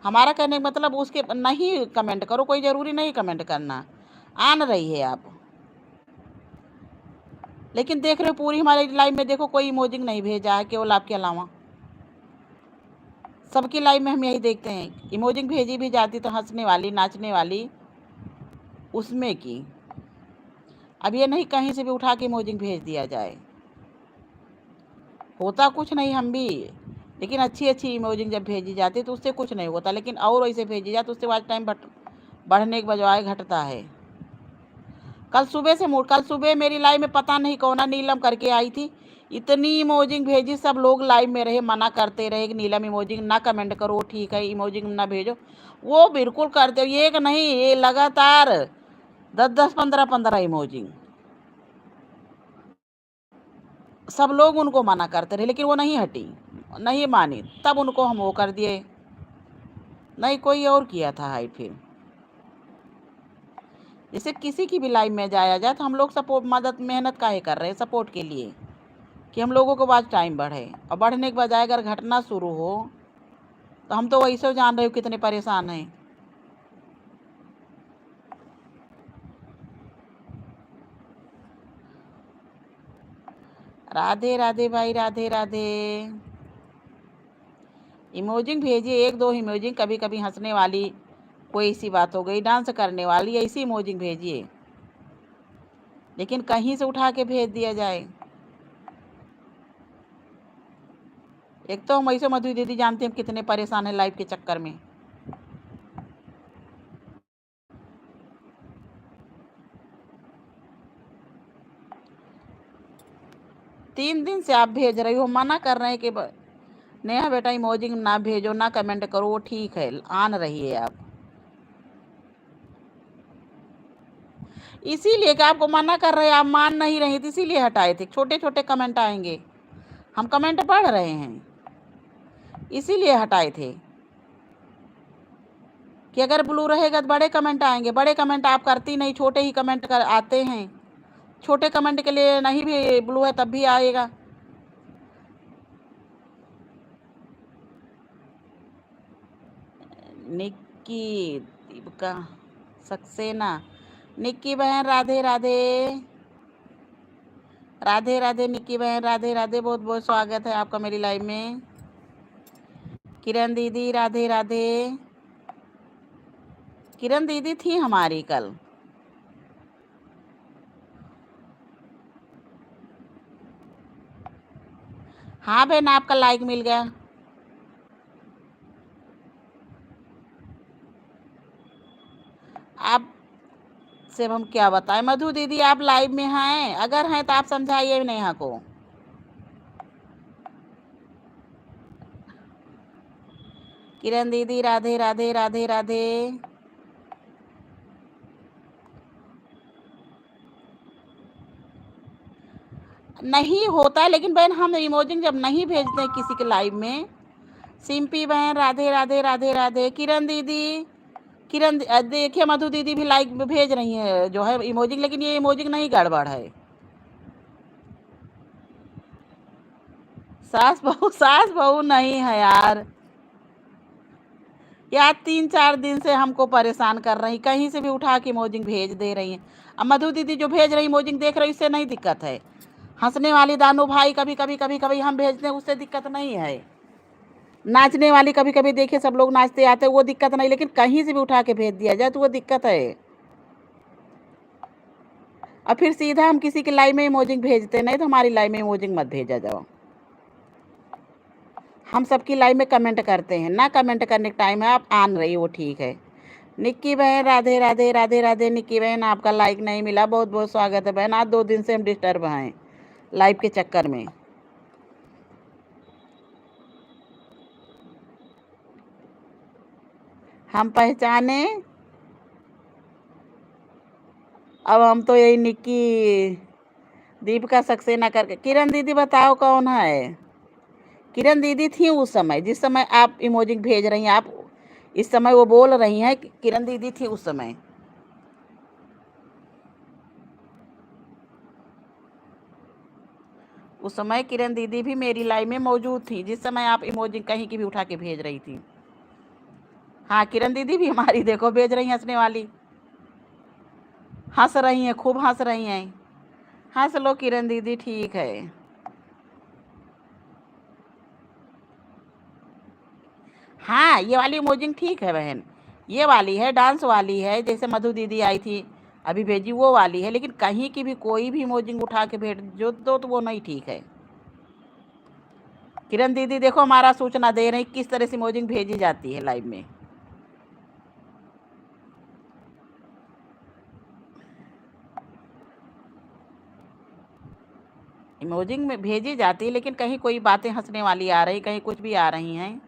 हमारा कहने का मतलब उसके नहीं कमेंट करो, कोई ज़रूरी नहीं कमेंट करना, आन रही है आप। लेकिन देख रहे हो पूरी हमारी लाइव में देखो कोई इमोजिंग नहीं भेजा है, केवल आपके अलावा। सबकी लाइव में हम यही देखते हैं, इमोजिंग भेजी भी जाती तो हंसने वाली नाचने वाली उसमें की। अब ये नहीं कहीं से भी उठा के इमोजिंग भेज दिया जाए, होता कुछ नहीं हम भी, लेकिन अच्छी इमोजिंग जब भेजी जाती है तो उससे कुछ नहीं होता, लेकिन और वैसे भेजी जाए तो उससे वॉच टाइम बढ़ने के बजाय घटता है। कल सुबह मेरी लाइव में पता नहीं कौन नीलम करके आई थी, इतनी इमोजिंग भेजी, सब लोग लाइव में रहे, मना करते रहे कि नीलम इमोजिंग ना कमेंट करो, ठीक है इमोजिंग ना भेजो। वो बिल्कुल करते हो, ये नहीं, ये लगातार 10 15 15 इमोजिंग, सब लोग उनको मना करते रहे, लेकिन वो नहीं हटी, नहीं मानी, तब उनको हम वो कर दिए। नहीं, कोई और किया था हाइड। फिर जैसे किसी की भी लाइव में जाया जाए तो हम लोग सपोर्ट मदद मेहनत काहे कर रहे हैं, सपोर्ट के लिए कि हम लोगों को बाद टाइम बढ़े, और बढ़ने के बजाय अगर घटना शुरू हो तो हम तो वैसे जान रहे हो कितने परेशान हैं। राधे राधे भाई, राधे राधे। इमोजिंग भेजिए, 1 2 इमोजिंग, कभी कभी हंसने वाली, कोई ऐसी बात हो गई, डांस करने वाली, ऐसी इमोजिंग भेजिए, लेकिन कहीं से उठा के भेज दिया जाए। एक तो हम ऐसे मधु दीदी जानते हैं कितने परेशान है लाइफ के चक्कर में। तीन दिन से आप भेज रही हो, मना कर रहे हैं कि नेहा बेटा इमोजिंग ना भेजो, ना कमेंट करो, वो ठीक है, आन रही है आप। इसीलिए कि आपको मना कर रहे हैं, आप मान नहीं रही थी, इसीलिए हटाए थे। छोटे छोटे कमेंट आएंगे, हम कमेंट पढ़ रहे हैं, इसीलिए हटाए थे कि अगर ब्लू रहेगा तो बड़े कमेंट आएंगे। बड़े कमेंट आप करती नहीं, छोटे ही कमेंट कर आते हैं। छोटे कमेंट के लिए नहीं भी ब्लू है तब भी आएगा। निक्की, दीपिका, सक्सेना, निक्की बहन राधे राधे, राधे राधे निक्की बहन, राधे राधे, बहुत बहुत स्वागत है आपका मेरी लाइव में। किरण दीदी राधे राधे। किरण दीदी थी हमारी कल। हाँ बहन, आपका लाइक मिल गया। आप से हम क्या बताएं। मधु दीदी आप लाइव में हैं, अगर हैं तो आप समझाइए नेहा को। किरण दीदी राधे राधे, राधे राधे। नहीं होता है, लेकिन बहन हम इमोजिंग जब नहीं भेजते हैं किसी के लाइव में सिंपी बहन राधे राधे राधे राधे। किरण दीदी, देखिए मधु दीदी भी लाइक भेज रही है जो है इमोजिंग, लेकिन ये इमोजिंग नहीं, गड़बड़ है। सास बहू नहीं है यार। यार 3-4 दिन से हमको परेशान कर रही, कहीं से भी उठा के इमोजिंग भेज दे रही हैं। अब मधु दीदी जो भेज रही इमोजिंग देख रही, इससे नहीं दिक्कत है। हंसने वाली दानू भाई कभी कभी हम भेजते हैं, उससे दिक्कत नहीं है। नाचने वाली कभी कभी देखिए सब लोग नाचते आते, वो दिक्कत नहीं, लेकिन कहीं से भी उठा के भेज दिया जाए तो वो दिक्कत है। और फिर सीधा हम किसी की लाइव में इमोजिंग भेजते, नहीं तो हमारी लाइव में इमोजिंग मत भेजा जाओ। हम सबकी लाइव में कमेंट करते हैं ना, कमेंट करने का टाइम है, आप आन रही हो ठीक है। निक्की बहन राधे राधे राधे राधे। निक्की बहन आपका लाइक नहीं मिला, बहुत बहुत स्वागत है बहन। आज 2 दिन से हम डिस्टर्ब हैं लाइव के चक्कर में। हम पहचाने, अब हम तो यही निक्की दीपिका सक्सेना करके। किरण दीदी बताओ कौन है? किरण दीदी थी उस समय, जिस समय आप इमोजिंग भेज रही हैं, आप इस समय वो बोल रही हैं, किरण दीदी थी उस समय। उस समय किरण दीदी भी मेरी लाइव में मौजूद थी, जिस समय आप इमोजिंग कहीं की भी उठा के भेज रही थी। हाँ, किरण दीदी भी हमारी देखो भेज रही, हंसने वाली, हंस रही हैं, खूब हंस रही हैं। हंस लो किरण दीदी, ठीक है। हाँ, ये वाली इमोजिंग ठीक है बहन, ये वाली है, डांस वाली है, जैसे मधु दीदी आई थी अभी भेजी, वो वाली है। लेकिन कहीं की भी कोई भी इमोजिंग उठा के भेज जो दो तो वो नहीं ठीक है। किरण दीदी देखो हमारा सूचना दे रही किस तरह से इमोजिंग भेजी जाती है लाइव में। इमोजिंग में भेजी जाती है, लेकिन कहीं कोई बातें हंसने वाली आ रही, कहीं कुछ भी आ रही हैं।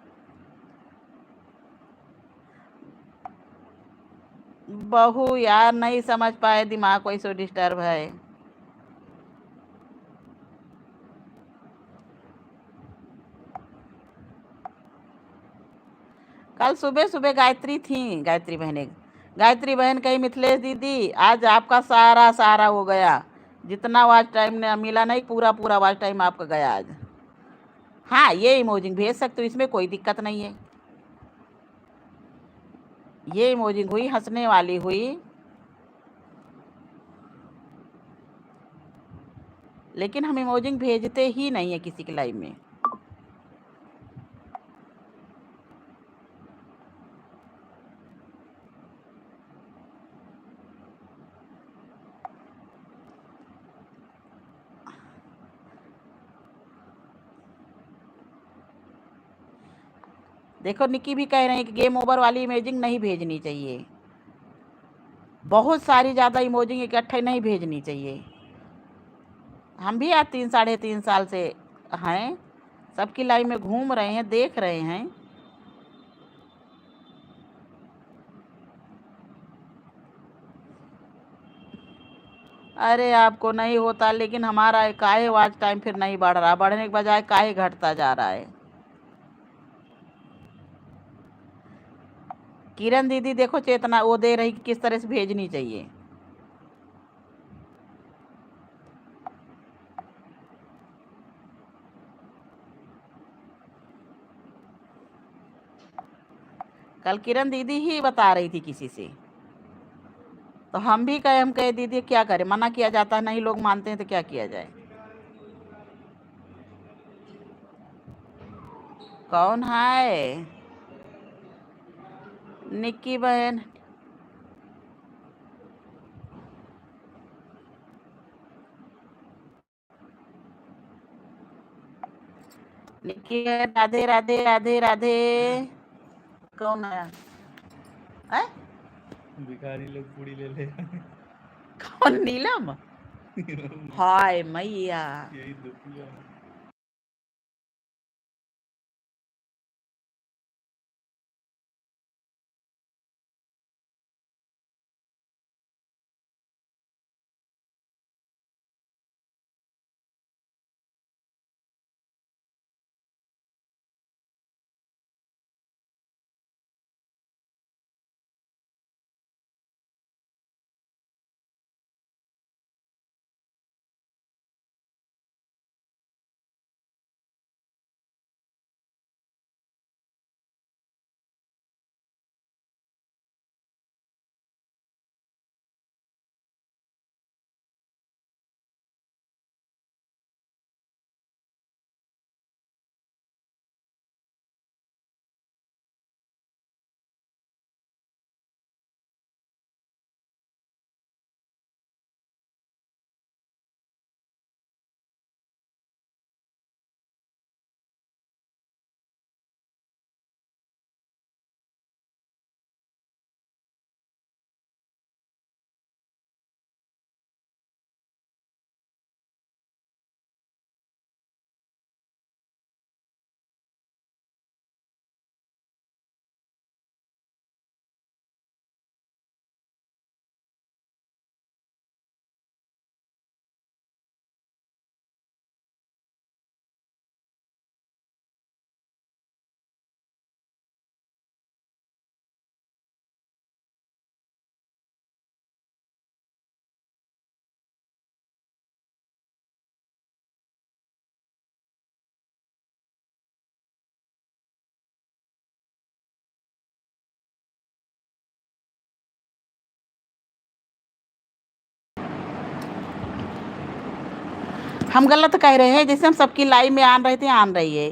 बहू यार नहीं समझ पाए, दिमाग कोई सो डिस्टर्ब है। कल सुबह सुबह गायत्री थी, गायत्री बहन कही मिथिलेश दीदी आज आपका सारा सारा हो गया, जितना वॉच टाइम ने मिला नहीं, पूरा पूरा वॉच टाइम आपका गया आज। हाँ, ये इमोजिंग भेज सकते हो, इसमें कोई दिक्कत नहीं है। ये इमोजिंग हुई, हंसने वाली हुई, लेकिन हम इमोजिंग भेजते ही नहीं है किसी की लाइव में। देखो निक्की भी कह रहे हैं कि गेम ओवर वाली इमेजिंग नहीं भेजनी चाहिए, बहुत सारी ज़्यादा इमोजिंग इकट्ठे नहीं भेजनी चाहिए। हम भी आज 3-3.5 साल से हैं, सबकी लाइव में घूम रहे हैं, देख रहे हैं। अरे आपको नहीं होता, लेकिन हमारा काहे वॉच टाइम फिर नहीं बढ़ रहा, बढ़ने के बजाय काहे घटता जा रहा है। किरण दीदी देखो चेतना वो दे रही कि किस तरह से भेजनी चाहिए। कल किरण दीदी ही बता रही थी किसी से, तो हम कहे दीदी क्या करें, मना किया जाता है, नहीं लोग मानते हैं तो क्या किया जाए। कौन है? निक्की बहन। निक्की बहन राधे राधे राधे राधे। कौन है? हैं? भिखारी लोग पूरी ले ले। कौन? नीलम? हाय मैया। यही दुखिया। हम गलत कह रहे हैं? जैसे हम सबकी लाइव में आन रहे थे, आन रही है,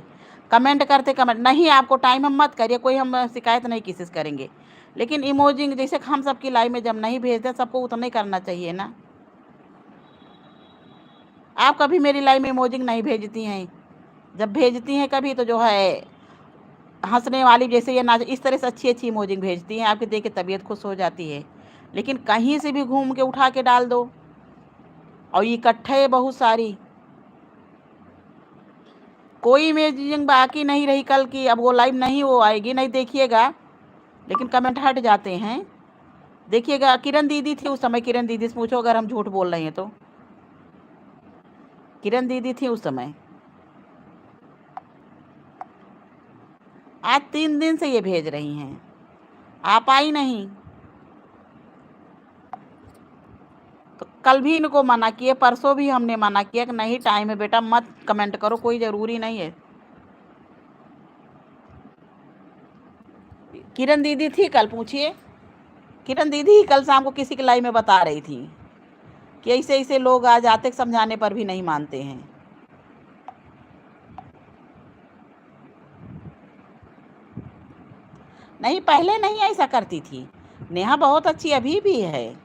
कमेंट करते कमेंट नहीं, आपको टाइम हम मत करिए, कोई हम शिकायत नहीं किसी से करेंगे, लेकिन इमोजिंग जैसे हम सबकी लाइव में जब नहीं भेजते, सबको उतना ही करना चाहिए ना। आप कभी मेरी लाइव में इमोजिंग नहीं भेजती हैं, जब भेजती हैं कभी तो जो है हंसने वाली, जैसे ये नाच, इस तरह से अच्छी अच्छी इमोजिंग भेजती हैं, आपकी देख के तबीयत खुश हो जाती है। लेकिन कहीं से भी घूम के उठा के डाल दो, और इकट्ठे है बहुत सारी, कोई इमेजिंग बाकी नहीं रही कल की। अब वो लाइव नहीं, वो आएगी नहीं, देखिएगा, लेकिन कमेंट हट जाते हैं। देखिएगा, किरण दीदी थी उस समय, किरण दीदी से पूछो अगर हम झूठ बोल रहे हैं तो। किरण दीदी थी उस समय। आज 3 दिन से ये भेज रही हैं, आप आई नहीं। तो कल भी इनको मना किए, परसों भी हमने मना किया कि नहीं, टाइम है बेटा, मत कमेंट करो, कोई ज़रूरी नहीं है। किरण दीदी थी कल, पूछिए। किरण दीदी कल शाम को किसी की लाइव में बता रही थी कि ऐसे ऐसे लोग आ जाते, समझाने पर भी नहीं मानते हैं। नहीं, पहले नहीं ऐसा करती थी, नेहा बहुत अच्छी अभी भी है,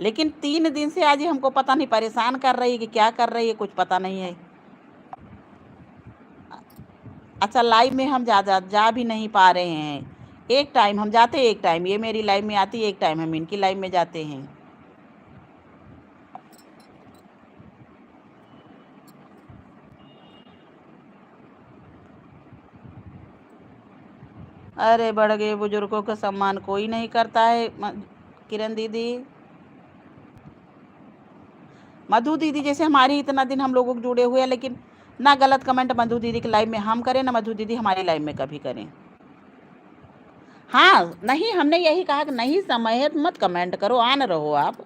लेकिन 3 दिन से आज ये हमको पता नहीं परेशान कर रही है कि क्या कर रही है, कुछ पता नहीं है। अच्छा, लाइव में हम जा भी नहीं पा रहे हैं। एक टाइम हम जाते, एक टाइम ये मेरी लाइव में आती, एक टाइम हम इनकी लाइव में जाते हैं। अरे बढ़ गए बुजुर्गों का सम्मान कोई नहीं करता है। किरण दीदी, मधु दीदी जैसे हमारी इतना दिन हम लोगों को जुड़े हुए हैं, लेकिन ना गलत कमेंट मधु दीदी की लाइव में हम करें, ना मधु दीदी हमारी लाइव में कभी करें। हाँ, नहीं, हमने यही कहा कि नहीं, समय है तो मत कमेंट करो, आन रहो आप।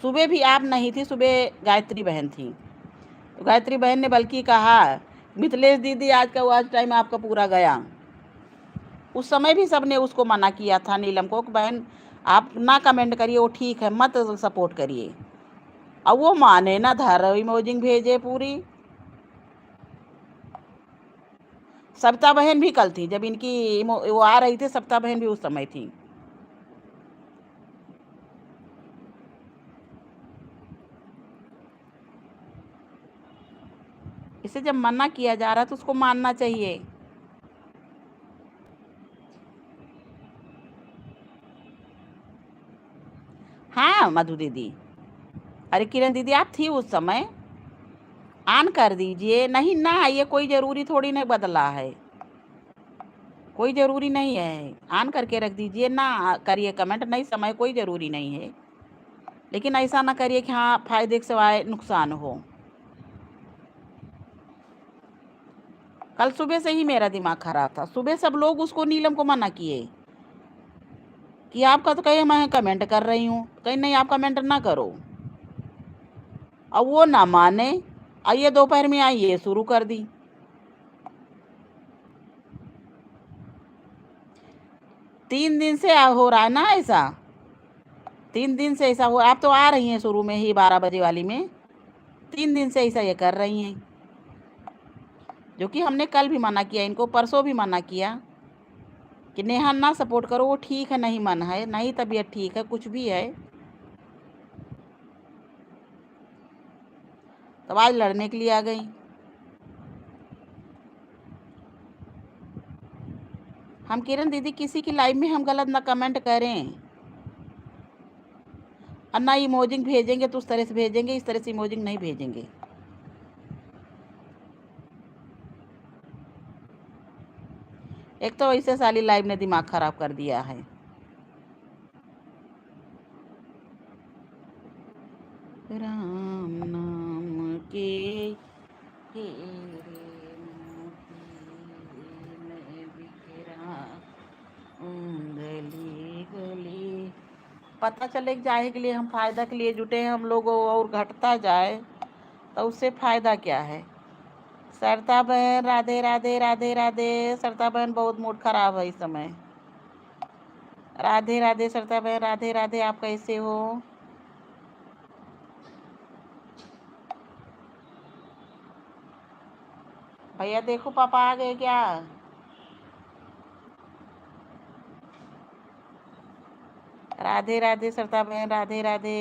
सुबह भी आप नहीं थी, सुबह गायत्री बहन थी, तो गायत्री बहन ने बल्कि कहा मिथिलेश दीदी आज का वॉच टाइम आपका पूरा गया। उस समय भी सबने उसको मना किया था, नीलम को, कि बहन आप ना कमेंट करिए, वो ठीक है, मत सपोर्ट करिए। अब वो माने ना, धर इमोजिंग भेजे पूरी। सविता बहन भी कल थी, जब इनकी वो आ रही थी, सविता बहन भी उस समय थी। इसे जब मना किया जा रहा है तो उसको मानना चाहिए। हाँ मधु दीदी, अरे किरण दीदी आप थी उस समय, ऑन कर दीजिए। नहीं ना, ये कोई ज़रूरी थोड़ी नहीं बदला है, कोई ज़रूरी नहीं है, ऑन करके रख दीजिए ना, करिए कमेंट, नहीं समय कोई ज़रूरी नहीं है, लेकिन ऐसा ना करिए कि हाँ फायदे के सिवाय नुकसान हो। कल सुबह से ही मेरा दिमाग खराब था, सुबह सब लोग उसको, नीलम को मना किए कि आपका तो कहीं मैं कमेंट कर रही हूँ, कहीं नहीं आप कमेंट ना करो। अब वो ना माने, आइए दोपहर में आई ये शुरू कर दी। तीन दिन से हो रहा है ना ऐसा, 3 दिन से ऐसा हो, आप तो आ रही हैं शुरू में ही 12 बजे वाली में, 3 दिन से ऐसा ये कर रही हैं, जो कि हमने कल भी मना किया इनको, परसों भी मना किया कि नेहा ना सपोर्ट करो, वो ठीक है, नहीं मन है, नहीं तबीयत ठीक है, कुछ भी है, तब आज लड़ने के लिए आ गई। हम किरण दीदी किसी की लाइव में हम गलत ना कमेंट करें, और ना इमोजिंग भेजेंगे तो उस तरह से भेजेंगे, इस तरह से इमोजिंग नहीं भेजेंगे। एक तो ऐसे साली लाइव ने दिमाग खराब कर दिया है। राम नाम के हेरे मोती में बिखरा गली गली। पता चले कि जाए के लिए हम फायदा के लिए जुटे हैं हम लोग, और घटता जाए तो उससे फायदा क्या है। सरता बहन राधे राधे राधे राधे। सरता बहन बहुत मूड खराब है इस समय। राधे राधे सरता बहन, राधे राधे, आप कैसे हो। भैया देखो पापा आ गए क्या? राधे राधे सरता बहन, राधे राधे।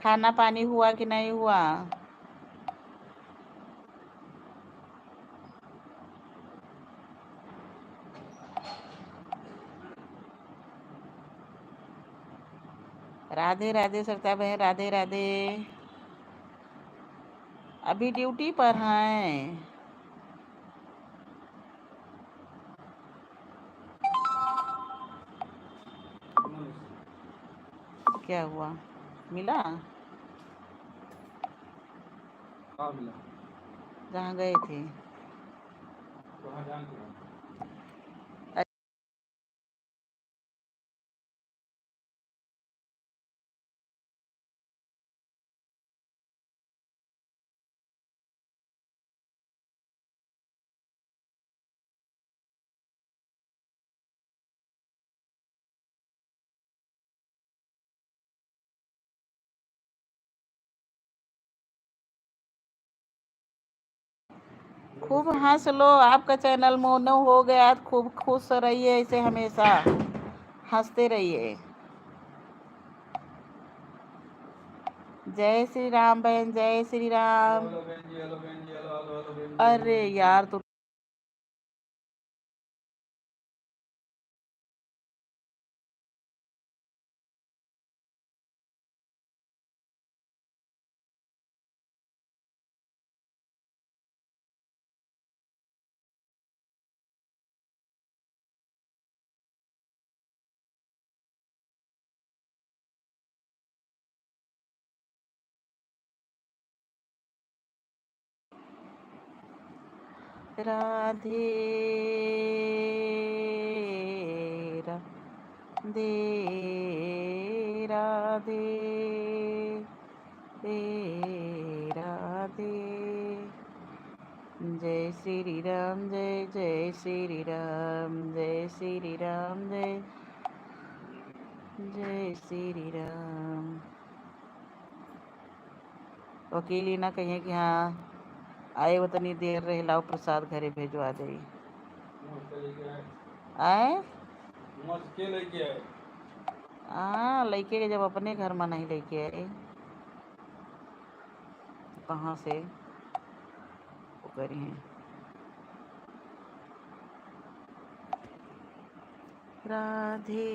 खाना पानी हुआ कि नहीं हुआ? राधे राधे सरता बहन, राधे राधे। अभी ड्यूटी पर हैं। क्या हुआ? मिला? कहाँ मिला? जहाँ गए थे। कहाँ जान के? खूब हंस लो, आपका चैनल मोनो हो गया। खूब खुश रहिए ऐसे, हमेशा हंसते रहिए। जय श्री राम बहन, जय श्री राम। हेलो बहन जी, हेलो बहन जी, हेलो हेलो हेलो बहन जी, अरे यार तो राधे राधे राधे राधे। जय श्री राम, जय जय श्री राम, जय श्री राम, जय जय श्री राम। वकील ना कहिए कि हाँ आए वो तनी देर रहे, लाओ प्रसाद घरे भेजवा दे। आए के लेके आए? हाँ लड़के के जब अपने घर में नहीं लेके आए तो कहाँ से वो करी हैं। राधे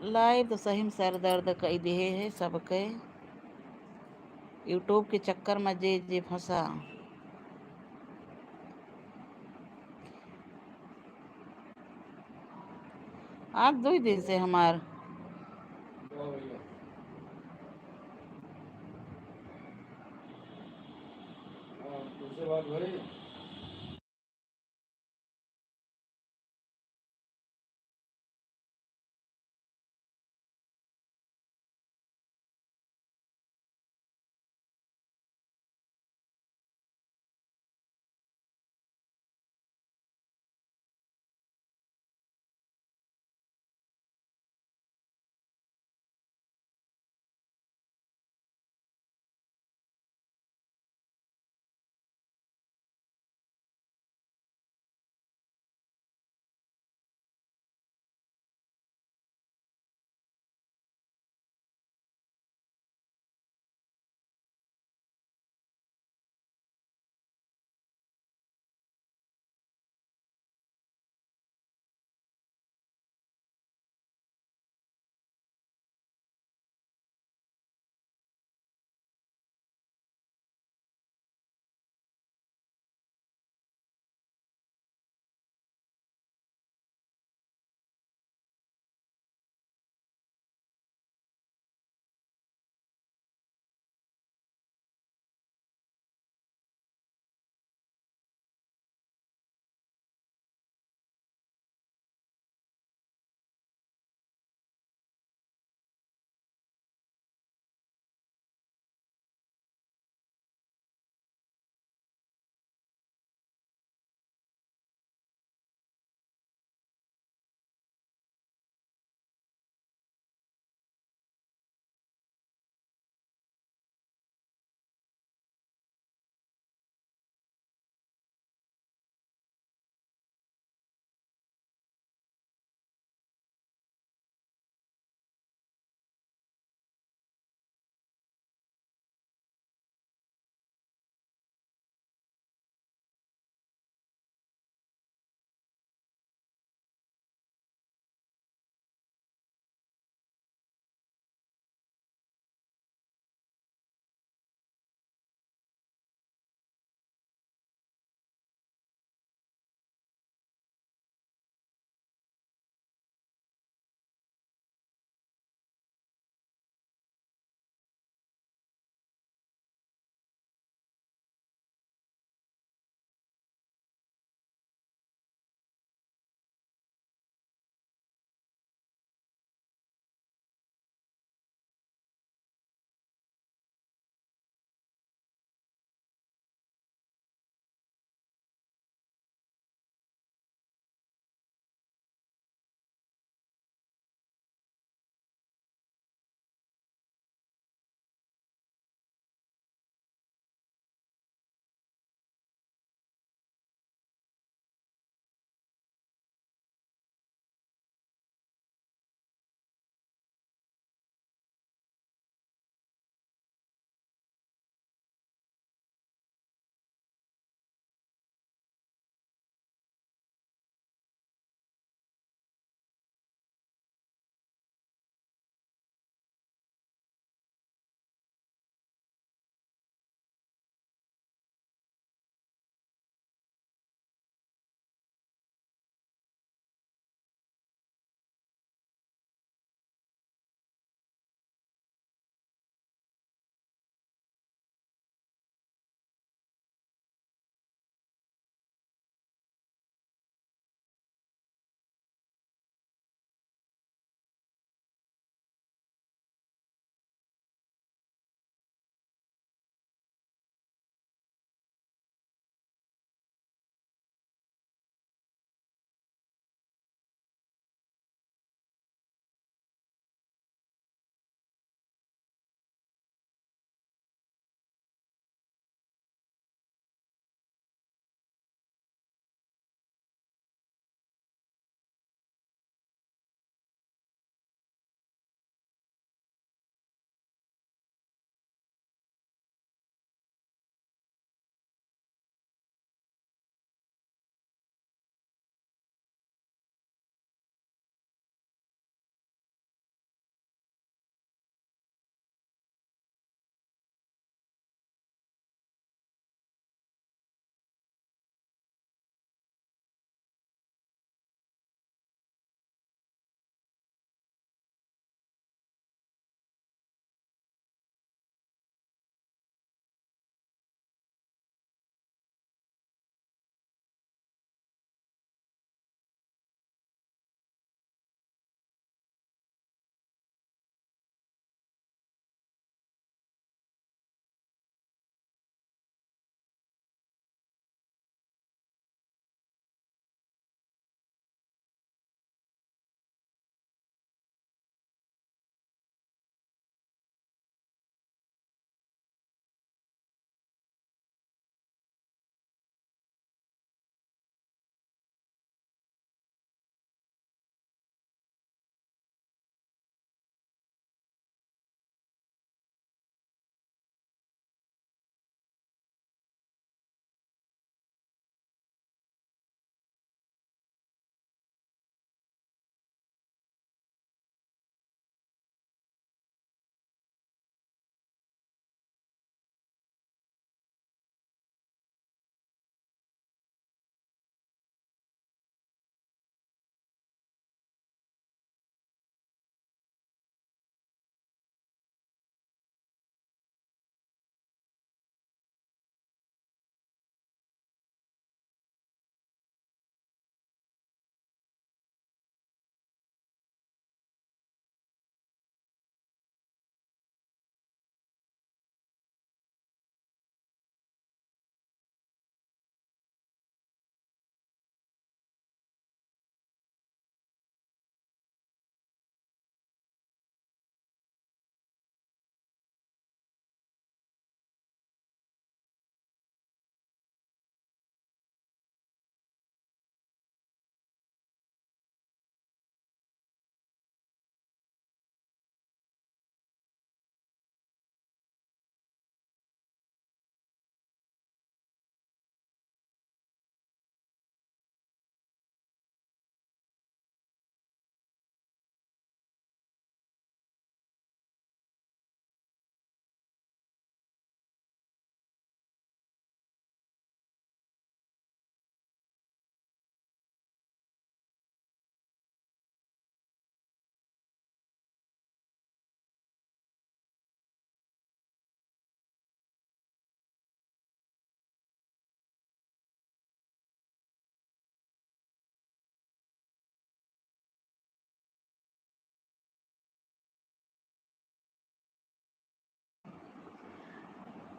लाइव तो सही में सर दर्द कई दे है सबके। यूट्यूब के चक्कर में जे जे फंसा। आज 2 दिन से हमार जाओ भैया। हाँ, तुझसे बात हो रही है?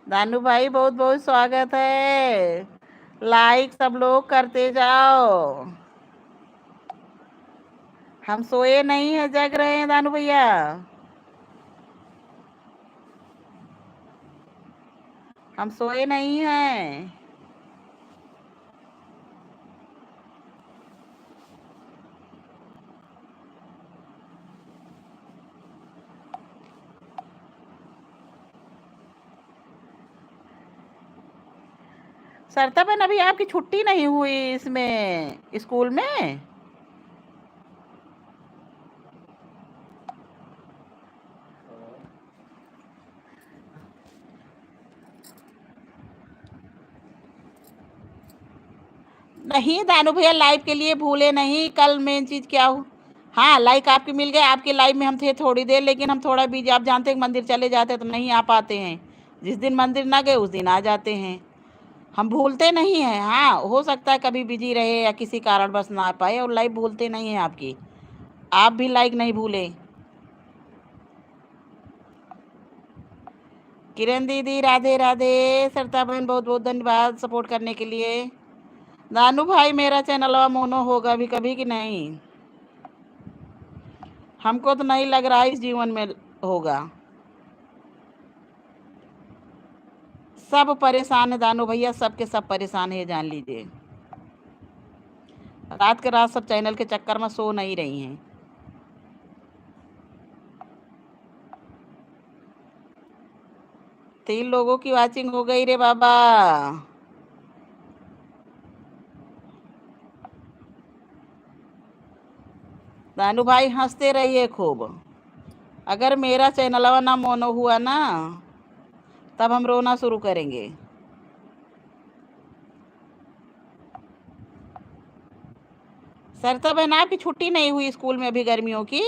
दानू भाई बहुत बहुत स्वागत है। लाइक सब लोग करते जाओ। हम सोए नहीं है, जग रहे हैं दानू भैया। हम सोए नहीं हैं। सरता बहन अभी आपकी छुट्टी नहीं हुई इसमें स्कूल में? नहीं दानू भैया, लाइव के लिए भूले नहीं। कल मेन चीज़ क्या हो, हाँ लाइक आपके मिल गए। आपके लाइव में हम थे थोड़ी देर, लेकिन हम थोड़ा बिजी, आप जानते हैं मंदिर चले जाते हैं तो नहीं आ पाते हैं। जिस दिन मंदिर ना गए उस दिन आ जाते हैं। हम भूलते नहीं हैं। हाँ हो सकता है कभी बिजी रहे या किसी कारणवश ना आ पाए, और लाइव भूलते नहीं हैं आपकी। आप भी लाइक नहीं भूले। किरण दीदी राधे राधे। सरता बहन बहुत बहुत धन्यवाद सपोर्ट करने के लिए। दानू भाई मेरा चैनल मोनो होगा भी कभी कि नहीं? हमको तो नहीं लग रहा इस जीवन में होगा। सब परेशान है दानू भैया, सब के सब परेशान है, जान लीजिए। रात के रात सब चैनल के चक्कर में सो नहीं रही हैं। तीन लोगों की वाचिंग हो गई रे बाबा। दानू भाई हंसते रहिए खूब। अगर मेरा चैनल ना मोनो हुआ ना, तब हम रोना शुरू करेंगे। सरता बहन आपकी छुट्टी नहीं हुई स्कूल में अभी गर्मियों की?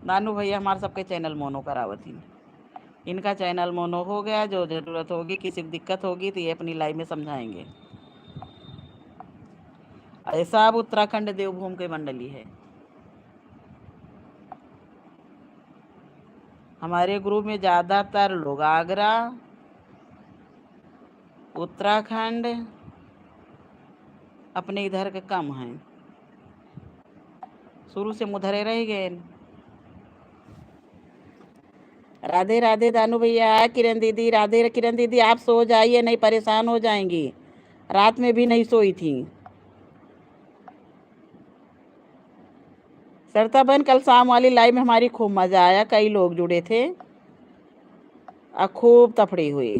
दानू भैया हमारे सबके चैनल मोनो करावती। इनका चैनल मोनो हो गया। जो ज़रूरत होगी, किसी को दिक्कत होगी तो ये अपनी लाइव में समझाएंगे। ऐसा अब उत्तराखंड देवभूमि की मंडली है। हमारे ग्रुप में ज़्यादातर लोग आगरा, उत्तराखंड, अपने इधर के कम हैं। शुरू से मुधरे रह गए। राधे राधे दानू भैया। किरण दीदी राधे। किरण दीदी आप सो जाइए, नहीं परेशान हो जाएंगी। रात में भी नहीं सोई थी। सरता बहन कल शाम वाली लाइव में हमारी खूब मज़ा आया, कई लोग जुड़े थे और खूब तफड़ी हुई।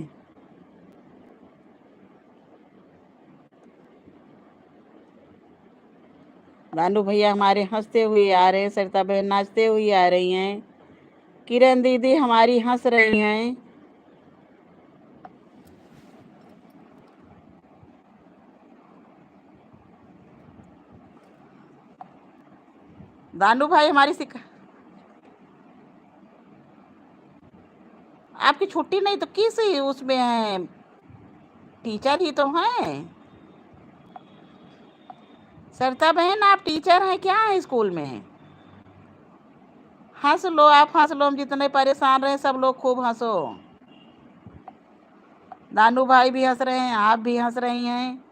दानू भैया हमारे हंसते हुए आ रहे हैं, सरिता बहन नाचते हुए आ रही हैं, किरण दीदी हमारी हंस रही हैं। दानू भाई हमारी आपकी छुट्टी नहीं तो किस उसमें है? टीचर ही तो हैं। सरिता बहन आप टीचर हैं क्या है स्कूल में? हंस लो, आप हंस लो। हम जितने परेशान रहे सब लोग खूब हंसो। दानू भाई भी हंस रहे हैं, आप भी हंस रही हैं।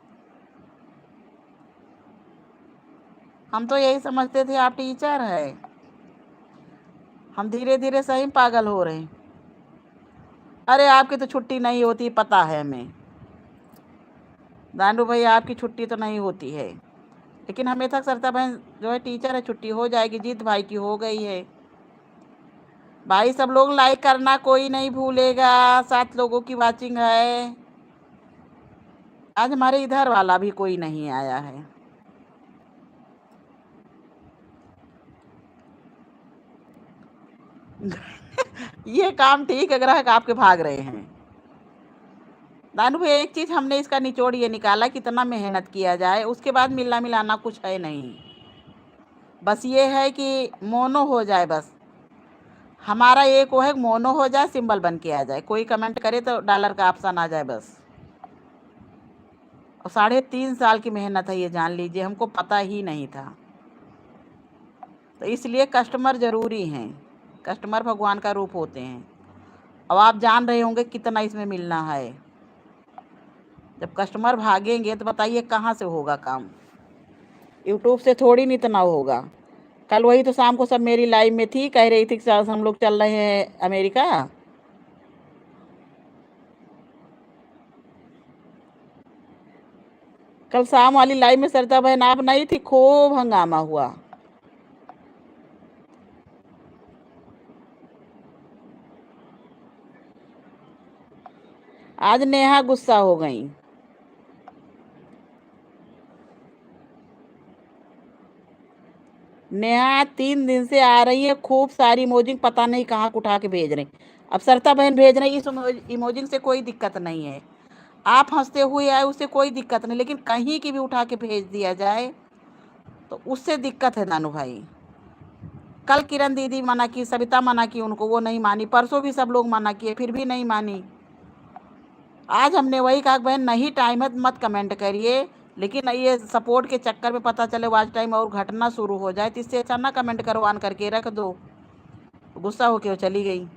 हम तो यही समझते थे आप टीचर है। हम धीरे धीरे सही पागल हो रहे हैं। अरे आपकी तो छुट्टी नहीं होती, पता है हमें। दानू भाई आपकी छुट्टी तो नहीं होती है, लेकिन हमें तक सरता बहन जो है टीचर है, छुट्टी हो जाएगी। जीत भाई की हो गई है। भाई सब लोग लाइक करना कोई नहीं भूलेगा। 7 लोगों की वाचिंग है। आज हमारे इधर वाला भी कोई नहीं आया है। ये काम ठीक है, ग्राहक आपके भाग रहे हैं। दानू भाई एक चीज़ हमने इसका निचोड़ ये निकाला, कितना मेहनत किया जाए उसके बाद मिलना मिलाना कुछ है नहीं। बस ये है कि मोनो हो जाए। बस हमारा एक वो है, मोनो हो जाए, सिंबल बन के आ जाए, कोई कमेंट करे तो डॉलर का ऑप्शन आ जाए बस। और 3.5 साल की मेहनत है ये, जान लीजिए, हमको पता ही नहीं था। तो इसलिए कस्टमर ज़रूरी हैं। कस्टमर भगवान का रूप होते हैं। अब आप जान रहे होंगे कितना इसमें मिलना है। जब कस्टमर भागेंगे तो बताइए कहाँ से होगा काम। यूट्यूब से थोड़ी नहीं इतना होगा। कल वही तो शाम को सब मेरी लाइव में थी, कह रही थी कि हम लोग चल रहे हैं अमेरिका। कल शाम वाली लाइव में सरिता बहन आप नहीं थी, खूब हंगामा हुआ। आज नेहा गुस्सा हो गई। नेहा 3 दिन से आ रही है, खूब सारी इमोजिंग पता नहीं कहाँ उठा के भेज रही। अब सरिता बहन भेज रही, इस इमोजिंग से कोई दिक्कत नहीं है। आप हंसते हुए आए उससे कोई दिक्कत नहीं, लेकिन कहीं की भी उठा के भेज दिया जाए तो उससे दिक्कत है दानू भाई। कल किरण दीदी मना की, सविता मना की, उनको वो नहीं मानी। परसों भी सब लोग मना किए, फिर भी नहीं मानी। आज हमने वही कहा बहन नहीं टाइम है मत कमेंट करिए, लेकिन ये सपोर्ट के चक्कर में पता चले वॉच टाइम और घटना शुरू हो जाए तो इससे अच्छा ना कमेंट करो, ऑन करके रख दो। गुस्सा होके वो चली गई।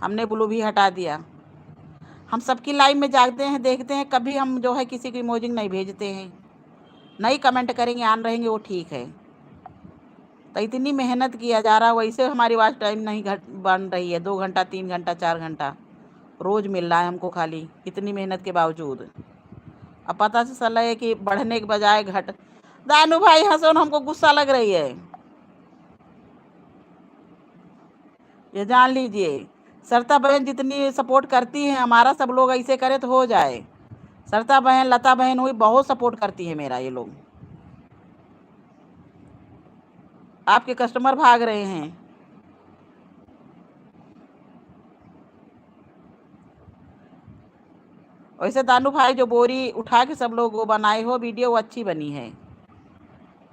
हमने ब्लू भी हटा दिया। हम सबकी लाइव में जागते हैं, देखते हैं, कभी हम जो है किसी की इमोजिंग नहीं भेजते हैं। नहीं कमेंट करेंगे, ऑन रहेंगे, वो ठीक है। तो इतनी मेहनत किया जा रहा, वैसे हमारी वॉच टाइम नहीं बन रही है। 2 घंटा 3 घंटा 4 घंटा रोज़ मिल रहा है हमको खाली, इतनी मेहनत के बावजूद। अब पता चला है कि बढ़ने के बजाय घट। दानू भाई हंसो, हमको गुस्सा लग रही है, ये जान लीजिए। सरिता बहन जितनी सपोर्ट करती है हमारा, सब लोग ऐसे करे तो हो जाए। सरिता बहन, लता बहन हुई, बहुत सपोर्ट करती है मेरा। ये लोग आपके कस्टमर भाग रहे हैं। वैसे दानू भाई जो बोरी उठा के सब लोग वो बनाए हो वीडियो, वो अच्छी बनी है।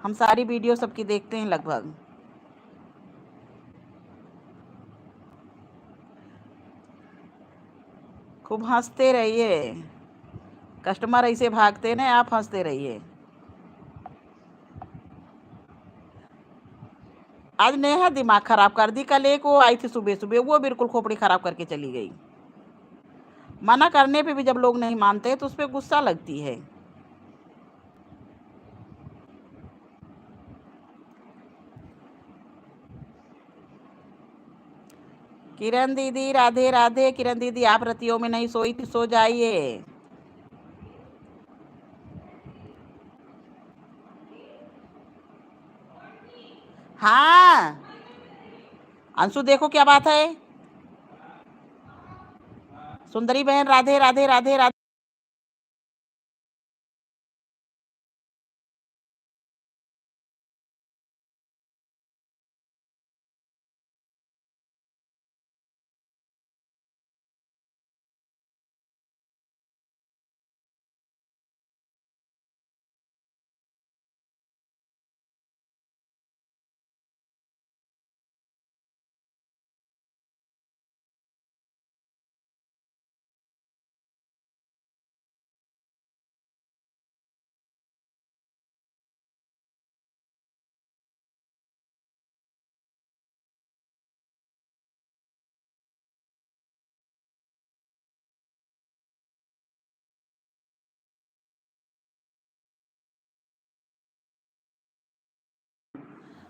हम सारी वीडियो सबकी देखते हैं लगभग। खूब हंसते रहिए, कस्टमर ऐसे भागते ना, आप हंसते रहिए। आज नेहा दिमाग खराब कर दी। कल एक वो आई थी सुबह सुबह, वो बिल्कुल खोपड़ी खराब करके चली गई। मना करने पे भी जब लोग नहीं मानते तो उस पर गुस्सा लगती है। किरण दीदी राधे राधे। किरण दीदी आप रतियों में नहीं सोई थी, सो जाइए। हाँ अंशु, देखो क्या बात है। सुंदरी बहन राधे राधे राधे राधे।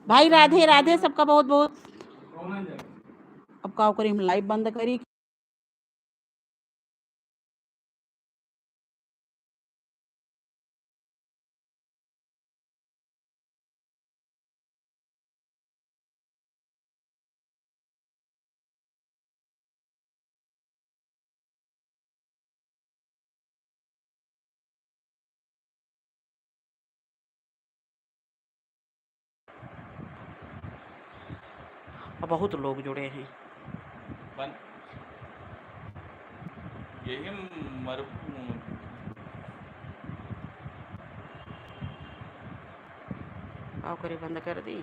भाई राधे राधे, सबका बहुत बहुत। अब का करी, हम लाइव बंद करी। बहुत लोग जुड़े हैं। यही मर का करी, बंद कर दी।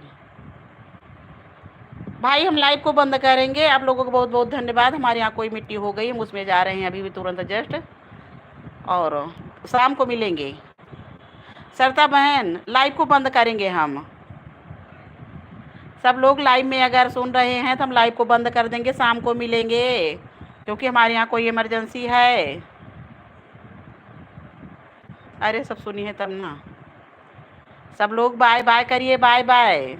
भाई हम लाइव को बंद करेंगे। आप लोगों को बहुत बहुत धन्यवाद। हमारे यहाँ कोई मिट्टी हो गई, हम उसमें जा रहे हैं अभी भी तुरंत जस्ट, और शाम को मिलेंगे। सरिता बहन लाइव को बंद करेंगे हम। सब लोग लाइव में अगर सुन रहे हैं तो हम लाइव को बंद कर देंगे, शाम को मिलेंगे क्योंकि हमारे यहाँ कोई इमरजेंसी है। अरे सब सुनिए तब ना। सब लोग बाय बाय करिए, बाय बाय।